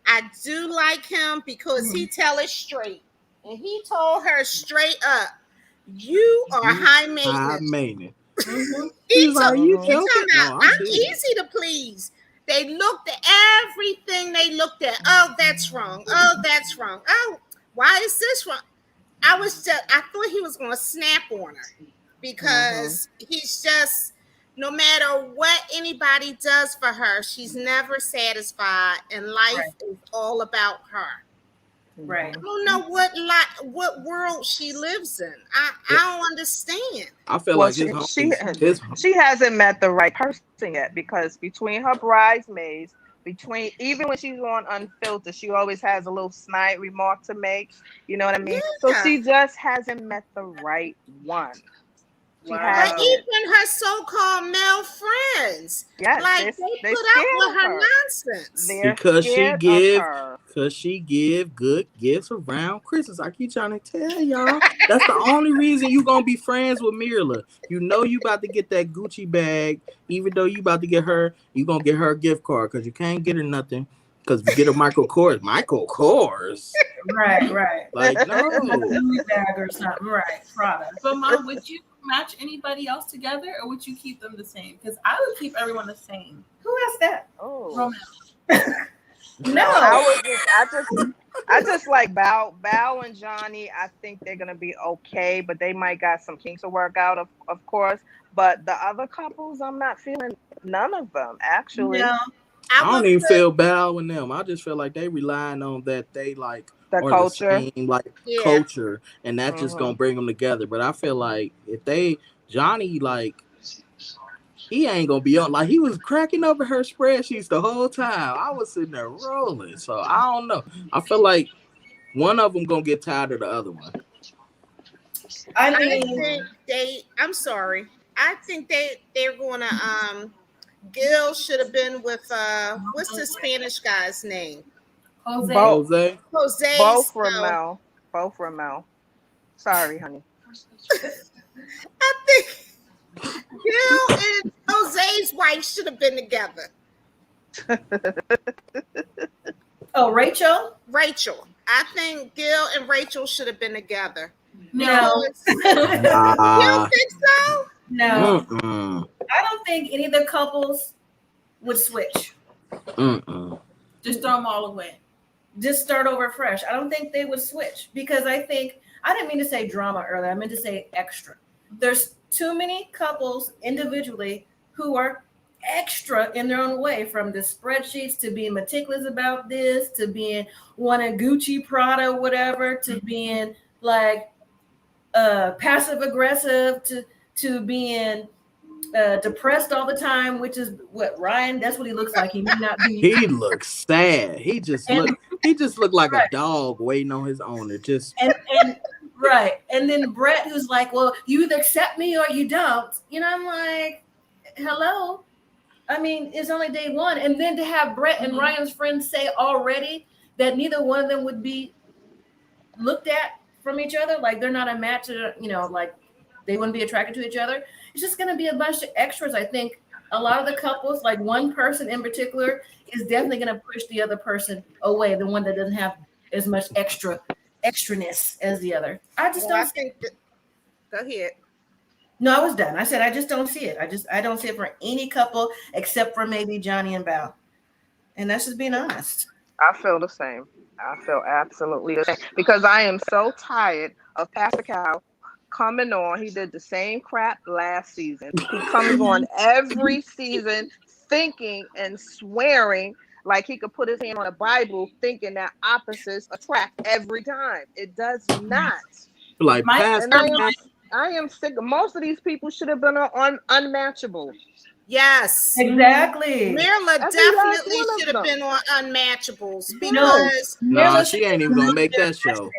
Speaker 6: I do like him because he tell it straight. And he told her straight up, you are high maintenance.
Speaker 3: High maintenance.
Speaker 6: Mm-hmm. He told I'm easy to please. They looked at everything they looked at. Oh, that's wrong. Oh, that's wrong. Oh, why is this wrong? I thought he was going to snap on her because he's just, no matter what anybody does for her, she's never satisfied, and life is all about her.
Speaker 2: Right.
Speaker 6: I don't know what world she lives in. I don't understand.
Speaker 3: I feel like
Speaker 4: she hasn't met the right person yet, because between her bridesmaids, even when she's on Unfiltered, she always has a little snide remark to make. You know what I mean? Yeah. So she just hasn't met the right one.
Speaker 6: But even her so-called male friends, they put up with her nonsense.
Speaker 3: Because she give good gifts around Christmas. I keep trying to tell y'all. That's the only reason you gonna be friends with Mirla. You know you about to get that Gucci bag, even though you about to get her, you gonna get her a gift card, because you can't get her nothing. Because we get a Michael Kors.
Speaker 2: Right.
Speaker 3: Like, no.
Speaker 2: Bag or something. Right. Product.
Speaker 1: But Mom, would you match anybody else together, or would you keep them the same? Because I would keep everyone the same.
Speaker 2: Who asked that?
Speaker 4: Oh.
Speaker 1: Romance.
Speaker 2: No.
Speaker 4: I just like Bao and Johnny. I think they're gonna be okay, but they might got some kinks to work out, of course. But the other couples, I'm not feeling none of them, actually.
Speaker 2: No.
Speaker 3: I don't even feel bad with them. I just feel like they relying on that they like
Speaker 4: the culture,
Speaker 3: the same, culture, and that's just gonna bring them together. But I feel like if Johnny, like, he ain't gonna be on. Like, he was cracking over her spreadsheets the whole time. I was sitting there rolling. So I don't know. I feel like one of them gonna get tired of the other one.
Speaker 6: I think I'm sorry. I think they're gonna Gil should have been with what's the Spanish guy's name?
Speaker 2: Jose.
Speaker 4: Both Ramel. Sorry, honey.
Speaker 6: I think and Jose's wife should have been together?
Speaker 2: Oh, Rachel?
Speaker 6: Rachel. I think Gil and Rachel should have been together.
Speaker 2: No.
Speaker 6: You don't think so?
Speaker 2: No.
Speaker 3: Mm-mm.
Speaker 2: I don't think any of the couples would switch.
Speaker 3: Mm-mm.
Speaker 1: Just throw them all away.
Speaker 2: Just start over fresh. I don't think they would switch because I didn't mean to say drama earlier. I meant to say extra. There's too many couples individually who are extra in their own way, from the spreadsheets to being meticulous about this, to being wanting Gucci, Prada, whatever, to being like passive aggressive, to being depressed all the time, which is what Ryan, that's what he looks like. He may not be.
Speaker 3: He looks sad. He just looked like a dog waiting on his owner. And
Speaker 2: right. And then Brett, who's like, well, you either accept me or you don't. I'm like, hello. I mean, it's only day one. And then to have Brett and Ryan's friends say already that neither one of them would be looked at from each other, like they're not a match, like they wouldn't be attracted to each other. It's just going to be a bunch of extras. I think a lot of the couples, like one person in particular, is definitely going to push the other person away, the one that doesn't have as much extraness as the other. I just don't think that.
Speaker 6: Go ahead.
Speaker 2: No, I was done. I said I just don't see it. I don't see it for any couple except for maybe Johnny and Val. And that's just being honest.
Speaker 4: I feel the same. I feel absolutely the same because I am so tired of Pastor Cal coming on. He did the same crap last season. He comes on every season thinking and swearing like he could put his hand on a Bible, thinking that opposites attract every time. It does not.
Speaker 3: Like
Speaker 4: I am sick. Most of these people should have been on Unmatchable.
Speaker 6: Yes,
Speaker 2: exactly.
Speaker 6: Mirla definitely should have been on Unmatchables because
Speaker 3: no, she ain't even gonna make that show.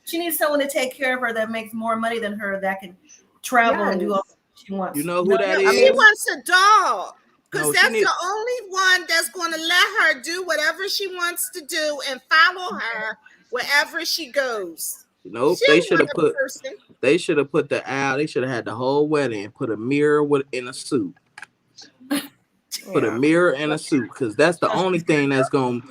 Speaker 2: She needs someone to take care of her that makes more money than her, that can travel and do all she wants.
Speaker 3: You know who that is?
Speaker 6: She wants a dog because that's the only one that's going to let her do whatever she wants to do and follow her wherever she goes.
Speaker 3: Nope, they should have put the owl. They should have had the whole wedding and put a mirror in a suit. Put a mirror in a suit, because that's the only thing that's gonna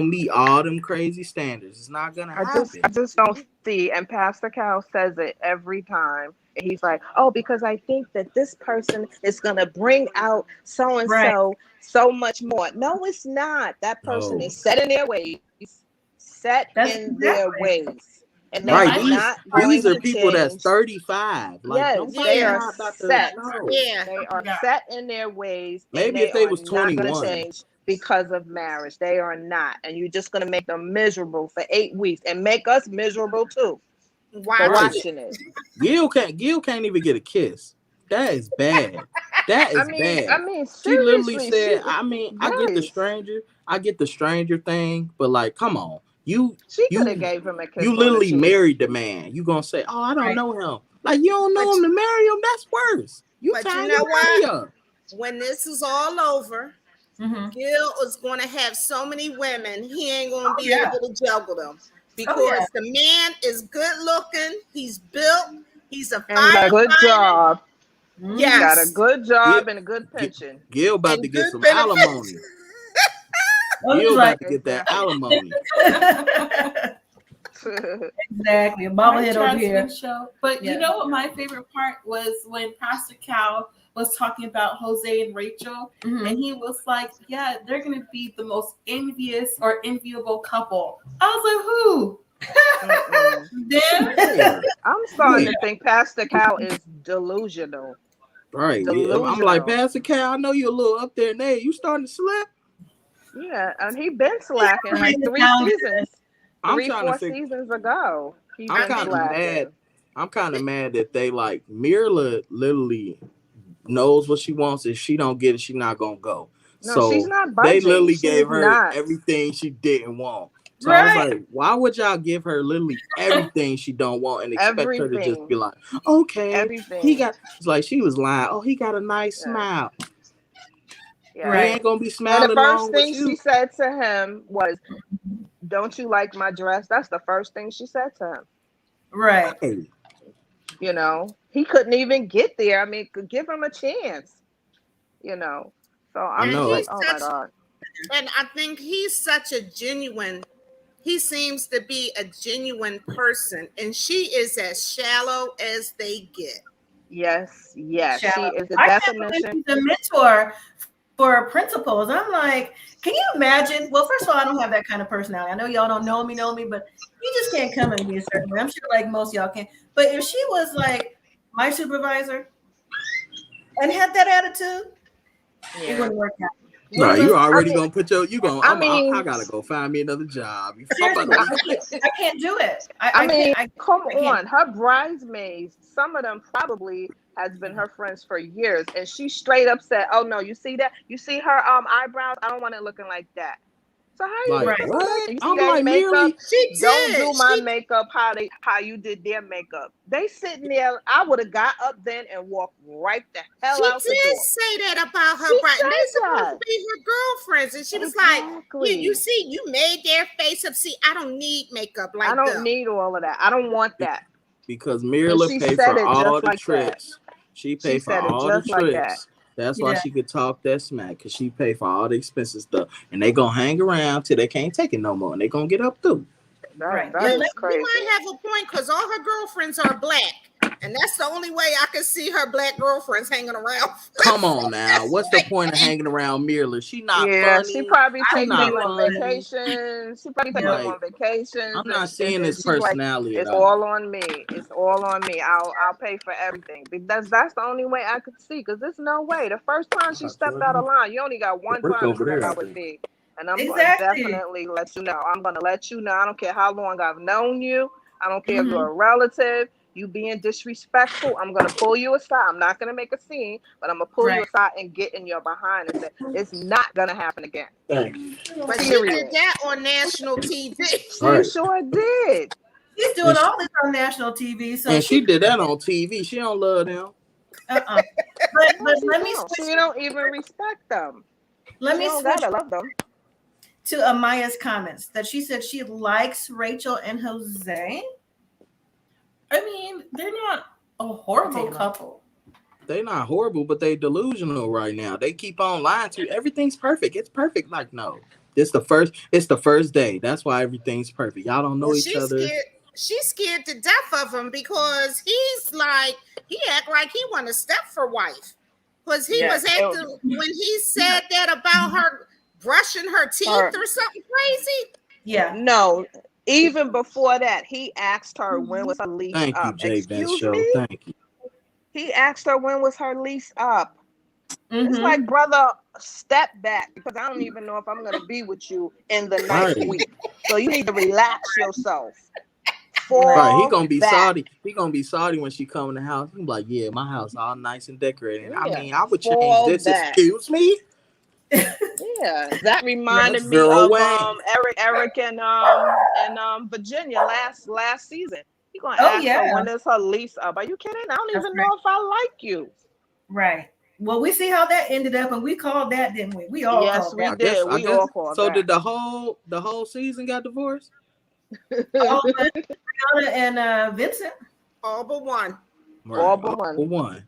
Speaker 3: meet all them crazy standards. It's not gonna happen.
Speaker 4: I just don't see. And Pastor Cal says it every time. He's like, oh, because I think that this person is gonna bring out so and so much more. No, it's not. That person is set in their ways. Their ways, and
Speaker 3: these are people that's 35.
Speaker 4: Like, they are set. They are set in their ways.
Speaker 3: Maybe if they was 21,
Speaker 4: change because of marriage, they are not, and you're just gonna make them miserable for 8 weeks and make us miserable too. Watching it.
Speaker 3: Gil can't even get a kiss. That is bad. That is bad.
Speaker 4: I mean,
Speaker 3: she literally said, I get the stranger thing, but like, come on. You could have gave him a kiss. You literally married the man. You gonna say, "Oh, I don't know him." Like, you don't know him to marry him. That's worse. You know what?
Speaker 6: When this is all over, Gil is going to have so many women. He ain't going to be able to juggle them because the man is good looking. He's built. He's a
Speaker 4: good job.
Speaker 6: Yes,
Speaker 4: he got a good job and a good pension.
Speaker 3: Gil about to get some alimony. You're about to get that alimony.
Speaker 2: Exactly. A bobblehead over here.
Speaker 1: Show. But you know what my favorite part was when Pastor Cal was talking about Jose and Rachel, and he was like, yeah, they're going to be the most envious or enviable couple. I was like, who? Them?
Speaker 4: I'm starting to think Pastor Cal is delusional.
Speaker 3: Right. Delusional. I'm like, Pastor Cal, I know you're a little up there in age. You starting to slip?
Speaker 4: Yeah, and he been slacking like 3 seasons. 4 seasons ago.
Speaker 3: I'm kind of mad that they like Mirla literally knows what she wants. If she don't get it, she's not gonna go.
Speaker 4: No,
Speaker 3: so
Speaker 4: she's not budging.
Speaker 3: They literally gave her everything she didn't want. So I was like, why would y'all give her literally everything she don't want and expect her to just be like, okay, it's like she was lying. Oh, he got a nice smile. Yeah. He ain't gonna be smiling.
Speaker 4: And the first thing she said to him was, "Don't you like my dress?" That's the first thing she said to him.
Speaker 2: Right.
Speaker 4: You know, he couldn't even get there. I mean, could give him a chance. You know, so I'm
Speaker 6: And
Speaker 4: just like,
Speaker 6: he's
Speaker 4: oh my
Speaker 6: such,
Speaker 4: God.
Speaker 6: and I think he's such a genuine. He seems to be a genuine person, and she is as shallow as they get.
Speaker 4: Yes, yes, she
Speaker 2: Shallow.
Speaker 4: is the
Speaker 2: I can't believe
Speaker 4: definition.
Speaker 2: she's a mentor for principals. I'm like, can you imagine? Well, first of all, I don't have that kind of personality. I know y'all don't know me, but you just can't come and be a certain way. I'm sure like most of y'all can. But if she was like my supervisor and had that attitude, it
Speaker 4: Yeah.
Speaker 2: wouldn't work out.
Speaker 3: Right, you already
Speaker 4: mean-
Speaker 3: gonna put your I gotta go find me another job.
Speaker 2: Seriously, I can't do it.
Speaker 4: I mean, come
Speaker 2: I can't.
Speaker 4: on. Her bridesmaids, some of them probably has been her friends for years, and she straight up said, "Oh no, you see that? You see her eyebrows? I don't want it looking like that." So how you
Speaker 3: Like,
Speaker 4: gonna
Speaker 3: what?
Speaker 4: say that? You see
Speaker 3: I'm
Speaker 4: that
Speaker 3: like,
Speaker 4: makeup?
Speaker 3: merely,
Speaker 6: She
Speaker 4: Don't
Speaker 6: did.
Speaker 4: do my
Speaker 6: She,
Speaker 4: makeup how you did their makeup. They sitting there. I would have got up then and walked right the hell
Speaker 6: she
Speaker 4: out the
Speaker 6: did
Speaker 4: door.
Speaker 6: say that about her
Speaker 4: She
Speaker 6: bride.
Speaker 4: said
Speaker 6: They supposed
Speaker 4: that.
Speaker 6: to be her girlfriends, and she was like,
Speaker 4: Exactly.
Speaker 6: you see, you made their face up. See, I don't need makeup like
Speaker 4: I don't
Speaker 6: them.
Speaker 4: need all of that. I don't want that.
Speaker 3: because
Speaker 4: And
Speaker 3: Mirla
Speaker 4: she
Speaker 3: paid
Speaker 4: said
Speaker 3: for
Speaker 4: it
Speaker 3: all
Speaker 4: just
Speaker 3: the
Speaker 4: like that.
Speaker 3: tricks. She paid for
Speaker 4: said it
Speaker 3: all the
Speaker 4: just like that.
Speaker 3: tricks. That's why
Speaker 2: Yeah.
Speaker 3: she could talk that smack, because she paid for all the expensive stuff. And they gonna hang around till they can't take it no more. And they gonna get up too.
Speaker 2: Right.
Speaker 4: That
Speaker 2: Yeah,
Speaker 4: is
Speaker 6: You
Speaker 4: crazy.
Speaker 6: might have a point because all her girlfriends are black, and that's the only way I can see her black girlfriends hanging around.
Speaker 3: Come on now. What's the point of hanging around Mirla? She not
Speaker 4: Yeah,
Speaker 3: funny.
Speaker 4: she probably
Speaker 2: I
Speaker 4: taking
Speaker 3: not
Speaker 4: you on
Speaker 3: funny.
Speaker 4: vacations. She probably taking
Speaker 3: Like,
Speaker 4: you on vacations.
Speaker 3: I'm not
Speaker 4: and
Speaker 3: seeing this
Speaker 4: she's like,
Speaker 3: personality
Speaker 4: it's
Speaker 3: at all.
Speaker 4: all on me. It's all on me. I'll pay for everything. Because that's the only way I could see. Because there's no way. The first time she stepped out of line, you only got one
Speaker 3: Work
Speaker 4: time to
Speaker 3: over
Speaker 4: step
Speaker 3: there.
Speaker 4: out with me. And I'm
Speaker 2: Exactly.
Speaker 4: going to definitely let you know. I'm going to let you know. I don't care how long I've known you. I don't care if
Speaker 2: Mhm.
Speaker 4: you're a relative. You being disrespectful, I'm going to pull you aside. I'm not going to make a scene, but I'm going to pull you
Speaker 2: Right.
Speaker 4: aside and get in your behind and say, it's not going to happen again.
Speaker 3: Thank you.
Speaker 6: But she
Speaker 4: Period.
Speaker 6: did that on national TV.
Speaker 4: She
Speaker 3: Right.
Speaker 4: sure did.
Speaker 2: She's doing all this on national TV, so
Speaker 3: And she did that on TV. She don't love them.
Speaker 2: But
Speaker 4: No, she
Speaker 2: let me
Speaker 4: don't.
Speaker 2: switch.
Speaker 4: She don't even respect them.
Speaker 2: Let
Speaker 4: She
Speaker 2: me
Speaker 4: don't
Speaker 2: switch
Speaker 4: gotta love them.
Speaker 2: to Amaya's comments that she said she likes Rachel and Jose.
Speaker 1: I mean, they're not a horrible
Speaker 2: Taylor.
Speaker 1: couple.
Speaker 3: They not horrible, but they delusional right now. They keep on lying to you. Everything's perfect. It's perfect. Like, no. It's the first day. That's why everything's perfect. Y'all don't know
Speaker 6: Well,
Speaker 3: each other.
Speaker 6: she's scared to death of him because he act like he want to step for wife. Because he was acting when he said that about her brushing her teeth or something crazy.
Speaker 2: Yeah.
Speaker 4: No, even before that, he asked her when was her lease
Speaker 3: Thank you,
Speaker 4: up.
Speaker 3: Jay Vince
Speaker 4: Excuse
Speaker 3: Show.
Speaker 4: me?
Speaker 3: Thank you.
Speaker 4: He asked her when was her lease up.
Speaker 2: Mhm.
Speaker 4: It's like, brother, step back because I don't even know if I'm gonna be with you in the next
Speaker 3: Right.
Speaker 4: week. So you need to relax yourself.
Speaker 3: Right, he
Speaker 4: Fall
Speaker 3: gonna be
Speaker 4: back.
Speaker 3: salty. He gonna be salty when she come in the house. He be like, "Yeah, my house all nice and decorated." I
Speaker 4: Yeah,
Speaker 3: mean, I would
Speaker 4: fall
Speaker 3: change this.
Speaker 4: back.
Speaker 3: Excuse me.
Speaker 4: Yeah, that reminded me
Speaker 3: Zero
Speaker 4: of
Speaker 3: Wayne.
Speaker 4: Eric and Virginia last season. He gonna
Speaker 2: Oh,
Speaker 4: ask
Speaker 2: yeah.
Speaker 4: her when is her lease up. Are you kidding? I don't
Speaker 2: That's
Speaker 4: even
Speaker 2: right.
Speaker 4: know if I like you.
Speaker 2: Right. Well, we see how that ended up, and we called that, didn't we? We all
Speaker 4: Yes,
Speaker 2: called
Speaker 4: we
Speaker 2: that.
Speaker 4: did. We all called
Speaker 3: So
Speaker 4: that.
Speaker 3: did the whole season got divorced?
Speaker 2: All but Brianna and Vincent.
Speaker 6: All but one.
Speaker 3: Right,
Speaker 4: All but one.
Speaker 3: for one.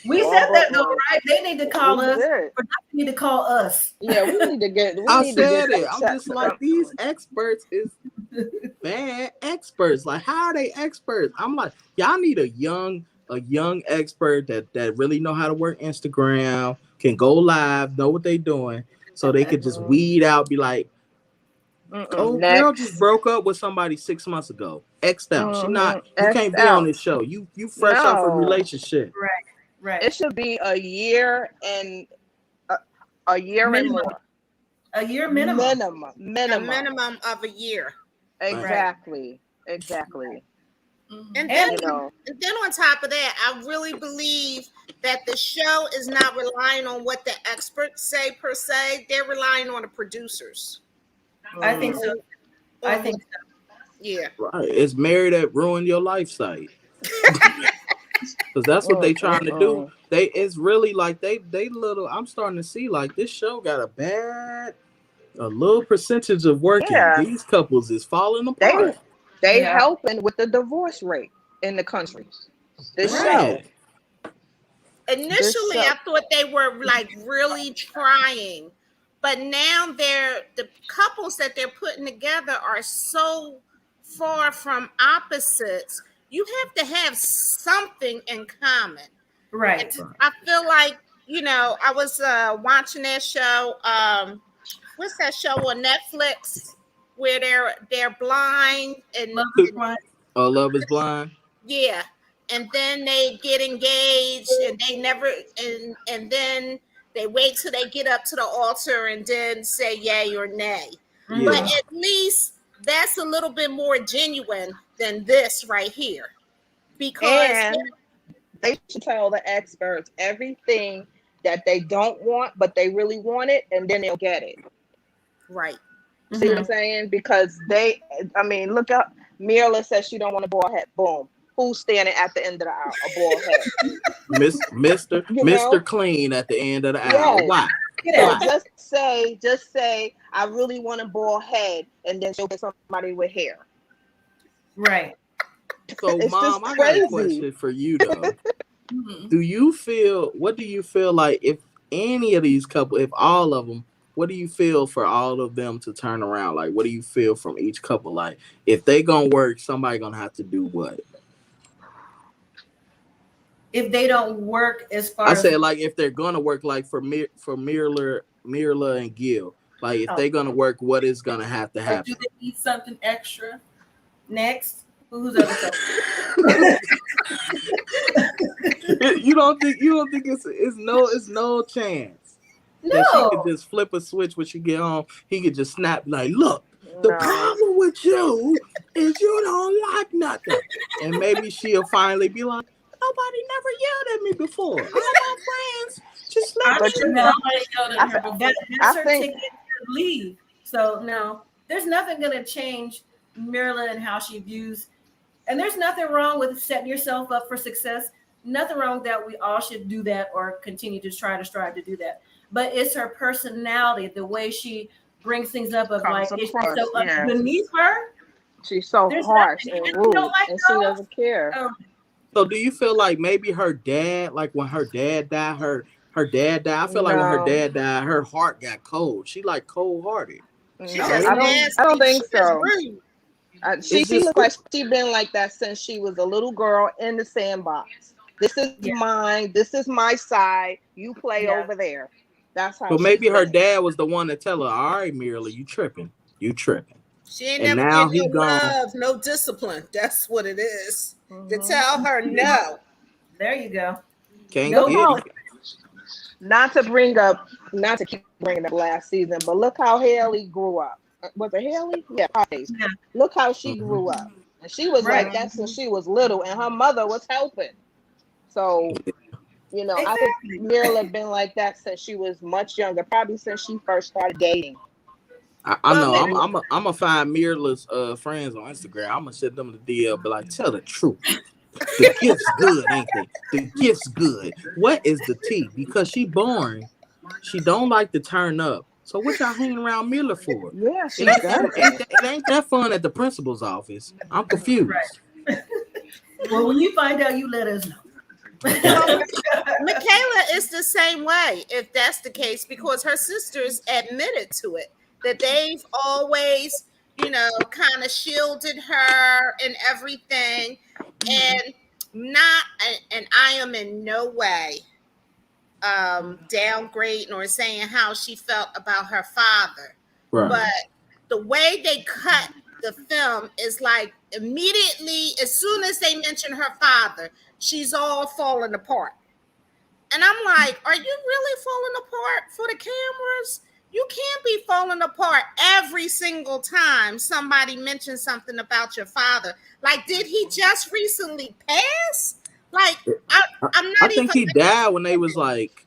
Speaker 2: We
Speaker 4: All
Speaker 2: said
Speaker 4: but
Speaker 2: that though,
Speaker 4: one.
Speaker 2: right? They need to call
Speaker 4: We
Speaker 2: us.
Speaker 4: did.
Speaker 2: Or they need to call us.
Speaker 4: Yeah, we need to get.
Speaker 3: I
Speaker 4: need to get
Speaker 3: said it.
Speaker 4: that
Speaker 3: I'm
Speaker 4: check.
Speaker 3: just like, these experts is bad experts. Like, how are they experts? I'm like, y'all need a young expert that really know how to work Instagram, can go live, know what they doing, so they could just weed out, be like, oh, girl just broke up with somebody 6 months ago. X'd out. She not. You
Speaker 4: X'd
Speaker 3: can't be
Speaker 4: out.
Speaker 3: on this show. You fresh off a
Speaker 4: No.
Speaker 3: relationship.
Speaker 2: Right.
Speaker 4: It should be a year and a year
Speaker 2: Minimum.
Speaker 4: and more.
Speaker 2: A year minimum.
Speaker 6: A minimum of a year.
Speaker 4: Exactly. Exactly.
Speaker 6: And then,
Speaker 4: You know.
Speaker 6: and then on top of that, I really believe that the show is not relying on what the experts say per se. They're relying on the producers.
Speaker 2: I think so. I think so.
Speaker 6: Yeah.
Speaker 3: Right. It's Married at Ruin Your Life site. Because that's what they trying to do. It's really like they little. I'm starting to see like this show got a little percentage of working.
Speaker 4: Yeah.
Speaker 3: These couples is falling apart.
Speaker 4: They helping with the divorce rate. in the country. This
Speaker 3: Right.
Speaker 4: show.
Speaker 6: Initially, I thought they were like really trying, but now the couples that they're putting together are so far from opposites. You have to have something in common.
Speaker 2: Right.
Speaker 6: And I feel like, I was watching that show. What's that show on Netflix where they're blind and
Speaker 1: Love is Blind.
Speaker 3: Oh, Love is Blind.
Speaker 6: yeah, and then they get engaged and they never and then they wait till they get up to the altar and then say yay or nay.
Speaker 3: Yeah.
Speaker 6: But at least that's a little bit more genuine than this right here, because
Speaker 4: And they should tell the experts everything that they don't want, but they really want it, and then they'll get it.
Speaker 6: right.
Speaker 4: See what I'm saying? Because look up. Mirla says she don't want a bald head. Boom. Who's standing at the end of the aisle? A bald head.
Speaker 3: Mr. Clean at the end of the aisle.
Speaker 4: Yes.
Speaker 3: Why?
Speaker 4: So just say, I really want a bald head, and then she'll get somebody with hair.
Speaker 2: Right.
Speaker 3: So,
Speaker 4: It's
Speaker 3: Mom,
Speaker 4: just
Speaker 3: I got a
Speaker 4: crazy.
Speaker 3: question for you though. What do you feel like if any of these couples, if all of them, what do you feel for all of them to turn around? Like, what do you feel from each couple? Like, if they gonna work, somebody gonna have to do what?
Speaker 2: If they don't work as far
Speaker 3: I
Speaker 2: as
Speaker 3: said, like, if they're gonna work, like for Mirla and Gil, like if they're gonna work, what is gonna have to
Speaker 1: Like,
Speaker 3: happen?
Speaker 1: do they need something extra?
Speaker 2: next, who's other couple?
Speaker 3: You don't think it's no chance that she could just flip a switch when she get home. He could just snap like, look, the problem with you is you don't like nothing, and maybe she'll finally be like, nobody never yelled at me before. All my friends just let me know.
Speaker 2: That's her ticket to leave. So no, there's nothing gonna change Mirla and how she views. And there's nothing wrong with setting yourself up for success. Nothing wrong with that. We all should do that or continue to try to strive to do that. But it's her personality, the way she brings things up of like, it's so beneath her.
Speaker 4: She's so harsh and rude, and she doesn't care.
Speaker 3: So do you feel like maybe her dad, like when her dad died, her dad died? I feel like when her dad died, her heart got cold. She like cold-hearted.
Speaker 4: I don't think so. She looks like she's been like that since she was a little girl in the sandbox. This is mine. This is my side. You play over there. That's how.
Speaker 3: But maybe her dad was the one to tell her, all right, Mirla, you tripping.
Speaker 6: She ain't never getting no love, no discipline. That's what it is. To tell her no.
Speaker 2: There you go.
Speaker 4: Not to keep bringing up last season, but look how Haley grew up. Was it Haley? Yeah, probably. Yeah. Look how she grew up. And she was like that since she was little, and her mother was helping. So, I think Mirla been like that since she was much younger, probably since she first started dating.
Speaker 3: I know. I'm gonna find Mirla's friends on Instagram. I'm gonna send them the DL, but like, tell the truth. The gift's good, ain't they? The gift's good. What is the tea? Because she boring. She don't like to turn up. So what y'all hanging around Mirla for?
Speaker 4: Yeah,
Speaker 3: it ain't that fun at the principal's office. I'm confused.
Speaker 2: Right. Well, when you find out, you let us know.
Speaker 6: Michaela is the same way, if that's the case, because her sisters admitted to it, that they've always, kind of shielded her and everything, and I am in no way downgrading or saying how she felt about her father, but the way they cut the film is like immediately, as soon as they mention her father, she's all falling apart. And I'm like, are you really falling apart for the cameras? You can't be falling apart every single time somebody mentions something about your father. Like, did he just recently pass? Like, I'm not
Speaker 3: I think he died when they was like,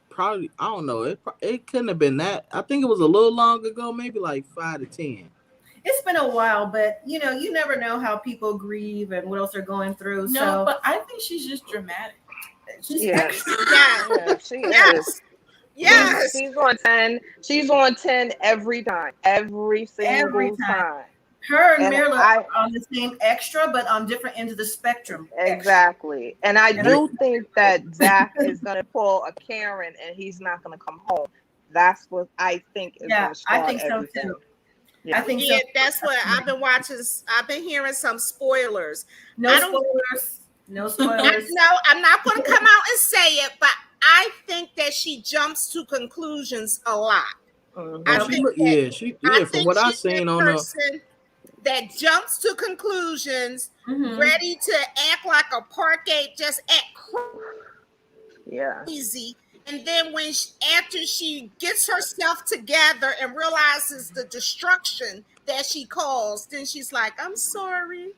Speaker 3: probably, I don't know. It couldn't have been that. I think it was a little long ago, maybe like 5 to 10.
Speaker 2: It's been a while, but you never know how people grieve and what else they're going through.
Speaker 1: No, but I think she's just dramatic.
Speaker 2: She's
Speaker 4: she is.
Speaker 6: Yes.
Speaker 4: She's on 10. She's on 10 every time. Every single time.
Speaker 2: Her and
Speaker 4: And
Speaker 2: Marilyn
Speaker 4: I
Speaker 2: are on the same extra, but on different ends of the spectrum.
Speaker 4: exactly, and I
Speaker 2: And
Speaker 4: do think that Zach is gonna pull a Karen, and he's not gonna come home. That's what I think is
Speaker 2: Yeah,
Speaker 4: gonna start
Speaker 2: I think so
Speaker 4: everything.
Speaker 2: too.
Speaker 4: Yeah.
Speaker 2: I think
Speaker 6: Yeah,
Speaker 2: so.
Speaker 6: that's what I've been watching. I've been hearing some spoilers.
Speaker 2: No
Speaker 6: I don't-
Speaker 2: spoilers. No spoilers.
Speaker 6: No, I'm not going to come out and say it, but I think that she jumps to conclusions a lot.
Speaker 4: Mhm.
Speaker 6: I
Speaker 3: Oh,
Speaker 6: think
Speaker 3: from
Speaker 6: think
Speaker 3: what I
Speaker 6: she's
Speaker 3: seen
Speaker 6: that
Speaker 3: on the
Speaker 6: person that jumps to conclusions,
Speaker 2: Mhm.
Speaker 6: ready to act like a parquet, just act
Speaker 4: Yeah.
Speaker 6: crazy. And then after she gets herself together and realizes the destruction that she caused, then she's like, "I'm sorry."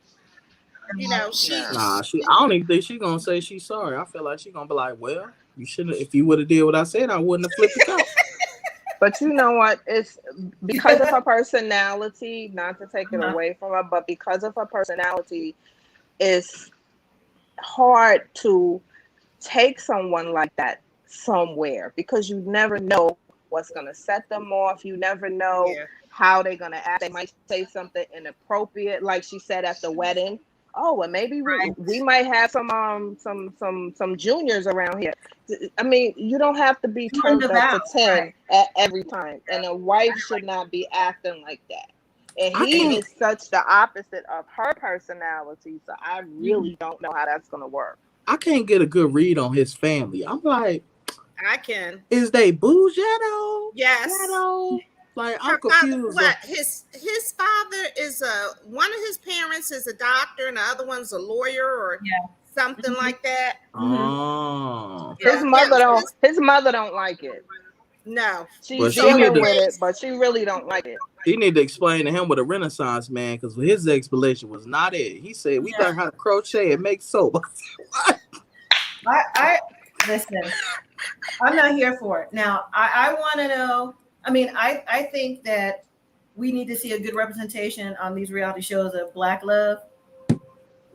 Speaker 6: You know,
Speaker 4: Yeah.
Speaker 3: I don't even think she's gonna say she's sorry. I feel like she's gonna be like, well, you shouldn't if you would have did what I said, I wouldn't have flipped the couch.
Speaker 4: But you know what? It's because of her personality, not to take it away from her, but because of her personality, it's hard to take someone like that somewhere because you never know what's going to set them off. You never know how they're going to act. They might say something inappropriate, like she said at the wedding. Oh, and maybe we might have some juniors around here. I mean, you don't have to be turned up to 10 at every time, and a wife should not be acting like that. And he is such the opposite of her personality, so I really don't know how that's gonna work.
Speaker 3: I can't get a good read on his family. I'm like,
Speaker 6: I can.
Speaker 3: is they Bougetto?
Speaker 6: Yes.
Speaker 3: Ghetto? Like I'm confused.
Speaker 6: What his father is one of his parents is a doctor and the other one's a lawyer or something like that.
Speaker 3: Oh.
Speaker 4: His mother don't like it.
Speaker 6: No,
Speaker 4: she's dealing with it, but she really don't like it.
Speaker 3: He need to explain to him what a Renaissance man, because his explanation was not it. He said we learned how to crochet and make soap.
Speaker 2: I listen. I'm not here for it. Now I want to know. I mean, I think that we need to see a good representation on these reality shows of Black love,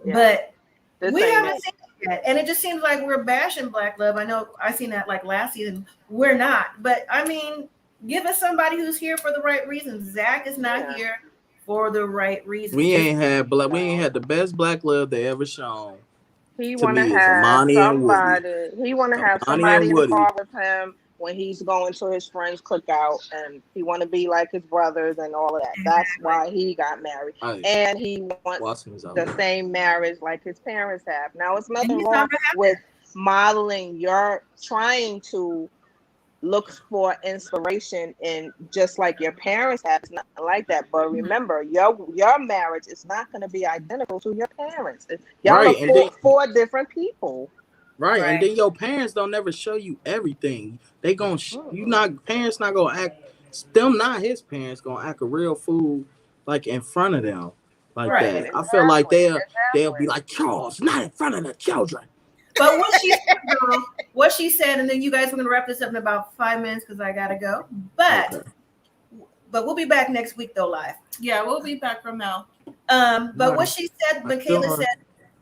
Speaker 2: but we haven't seen it yet. And it just seems like we're bashing Black love. I know I seen that like last season. We're not, but I mean, give us somebody who's here for the right reasons. Zach is not here for the right reasons.
Speaker 3: We ain't had the best Black love they ever shown.
Speaker 4: He want to have somebody. He want to have somebody in the car with him when he's going to his friend's cookout, and he want to be like his brothers and all of that. That's why he got married, and he wants the same marriage like his parents have. Now, it's nothing wrong with modeling. You're trying to look for inspiration in just like your parents have. It's not like that, but remember, your marriage is not going to be identical to your parents. Y'all are four different people.
Speaker 3: Right, and then your parents don't never show you everything. They gonna parents not gonna act. Them not his parents gonna act a real fool like in front of them like that. Exactly. I feel like they'll be like, Charles, not in front of the children.
Speaker 2: But what she said, and then you guys are gonna wrap this up in about 5 minutes because I gotta go. But we'll be back next week though live.
Speaker 1: Yeah, we'll be back from now.
Speaker 2: But what she said, Michaela said.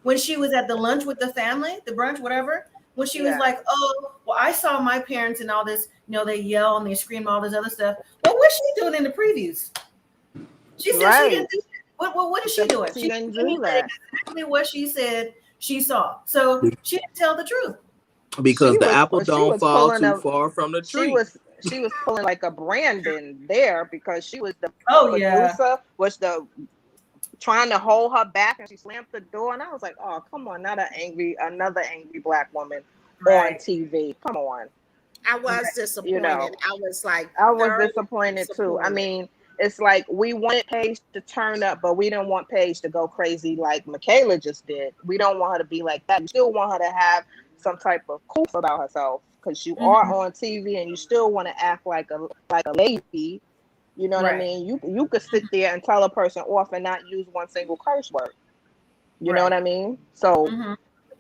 Speaker 2: When she was at the lunch with the family, the brunch, whatever, when she was like, oh, well, I saw my parents and all this, they yell and they scream, all this other stuff. What was she doing in the previews? She said she didn't do that. What is she doing?
Speaker 4: She didn't do that.
Speaker 2: Exactly what she said she saw. So she didn't tell the truth.
Speaker 3: Because the apple don't fall too far from the tree.
Speaker 4: She was pulling like a Brandon there because she was the producer, was the trying to hold her back, and she slammed the door, and I was like, oh, come on, another angry Black woman on TV. Come on.
Speaker 6: I was disappointed. I was
Speaker 4: disappointed too. I mean, it's like we wanted Paige to turn up, but we didn't want Paige to go crazy like Michaela just did. We don't want her to be like that. We still want her to have some type of coof about herself because you are on TV and you still want to act like a lady. You know what I mean? You could sit there and tell a person off and not use one single curse word. You know what I mean? So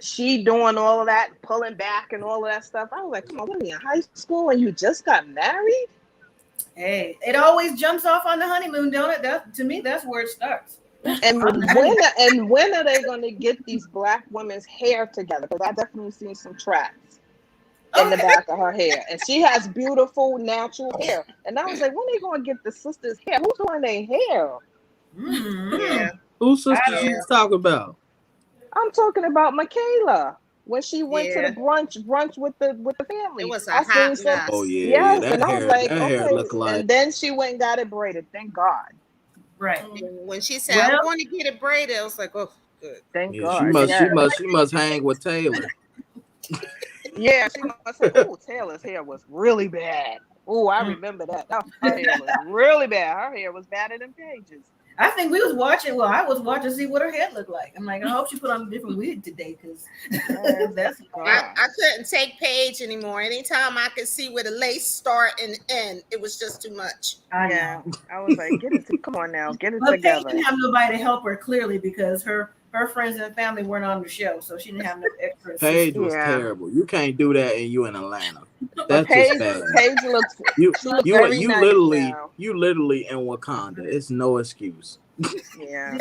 Speaker 4: she doing all of that, pulling back and all of that stuff. I was like, come on, what are you in high school and you just got married?
Speaker 2: Hey, it always jumps off on the honeymoon, don't it? To me, that's where it starts.
Speaker 4: And when are they going to get these Black women's hair together? Because I definitely seen some tracks in the back of her hair, and she has beautiful natural hair. And I was like, when are they going to get the sisters' hair? Who's doing their hair?
Speaker 6: Yeah.
Speaker 3: Whose sister she's talking about?
Speaker 4: I'm talking about Michaela when she went to the brunch with the family.
Speaker 6: It was a hot mess.
Speaker 3: Oh yeah,
Speaker 4: Yes, and I was like,
Speaker 3: that hair
Speaker 4: okay.
Speaker 3: look like.
Speaker 4: And then she went and got it braided. Thank God.
Speaker 2: Right.
Speaker 6: When she said, "I want to get it braided," I was like, "Oh, good."
Speaker 4: Thank
Speaker 3: Yeah,
Speaker 4: God.
Speaker 3: she must hang with Taylor.
Speaker 4: Yeah, she must have. Oh, Taylor's hair was really bad. Oh, I remember that. Her hair was really bad. Her hair was badder than Paige's.
Speaker 2: I think we was watching. Well, I was watching to see what her head looked like. I'm like, I hope she put on a different wig today because that's.
Speaker 6: I couldn't take Paige anymore. Anytime I could see where the lace start and end, it was just too much.
Speaker 4: I was like, come on now, get it
Speaker 2: But
Speaker 4: together.
Speaker 2: Paige didn't have nobody to help her clearly because her friends and family weren't on the show, so she didn't have no extra.
Speaker 3: Paige was terrible. You can't do that, and you in Atlanta. That's just bad.
Speaker 4: Paige looks.
Speaker 3: You
Speaker 4: nice
Speaker 3: literally
Speaker 4: now.
Speaker 3: you literally in Wakanda. It's no excuse.
Speaker 4: Yeah.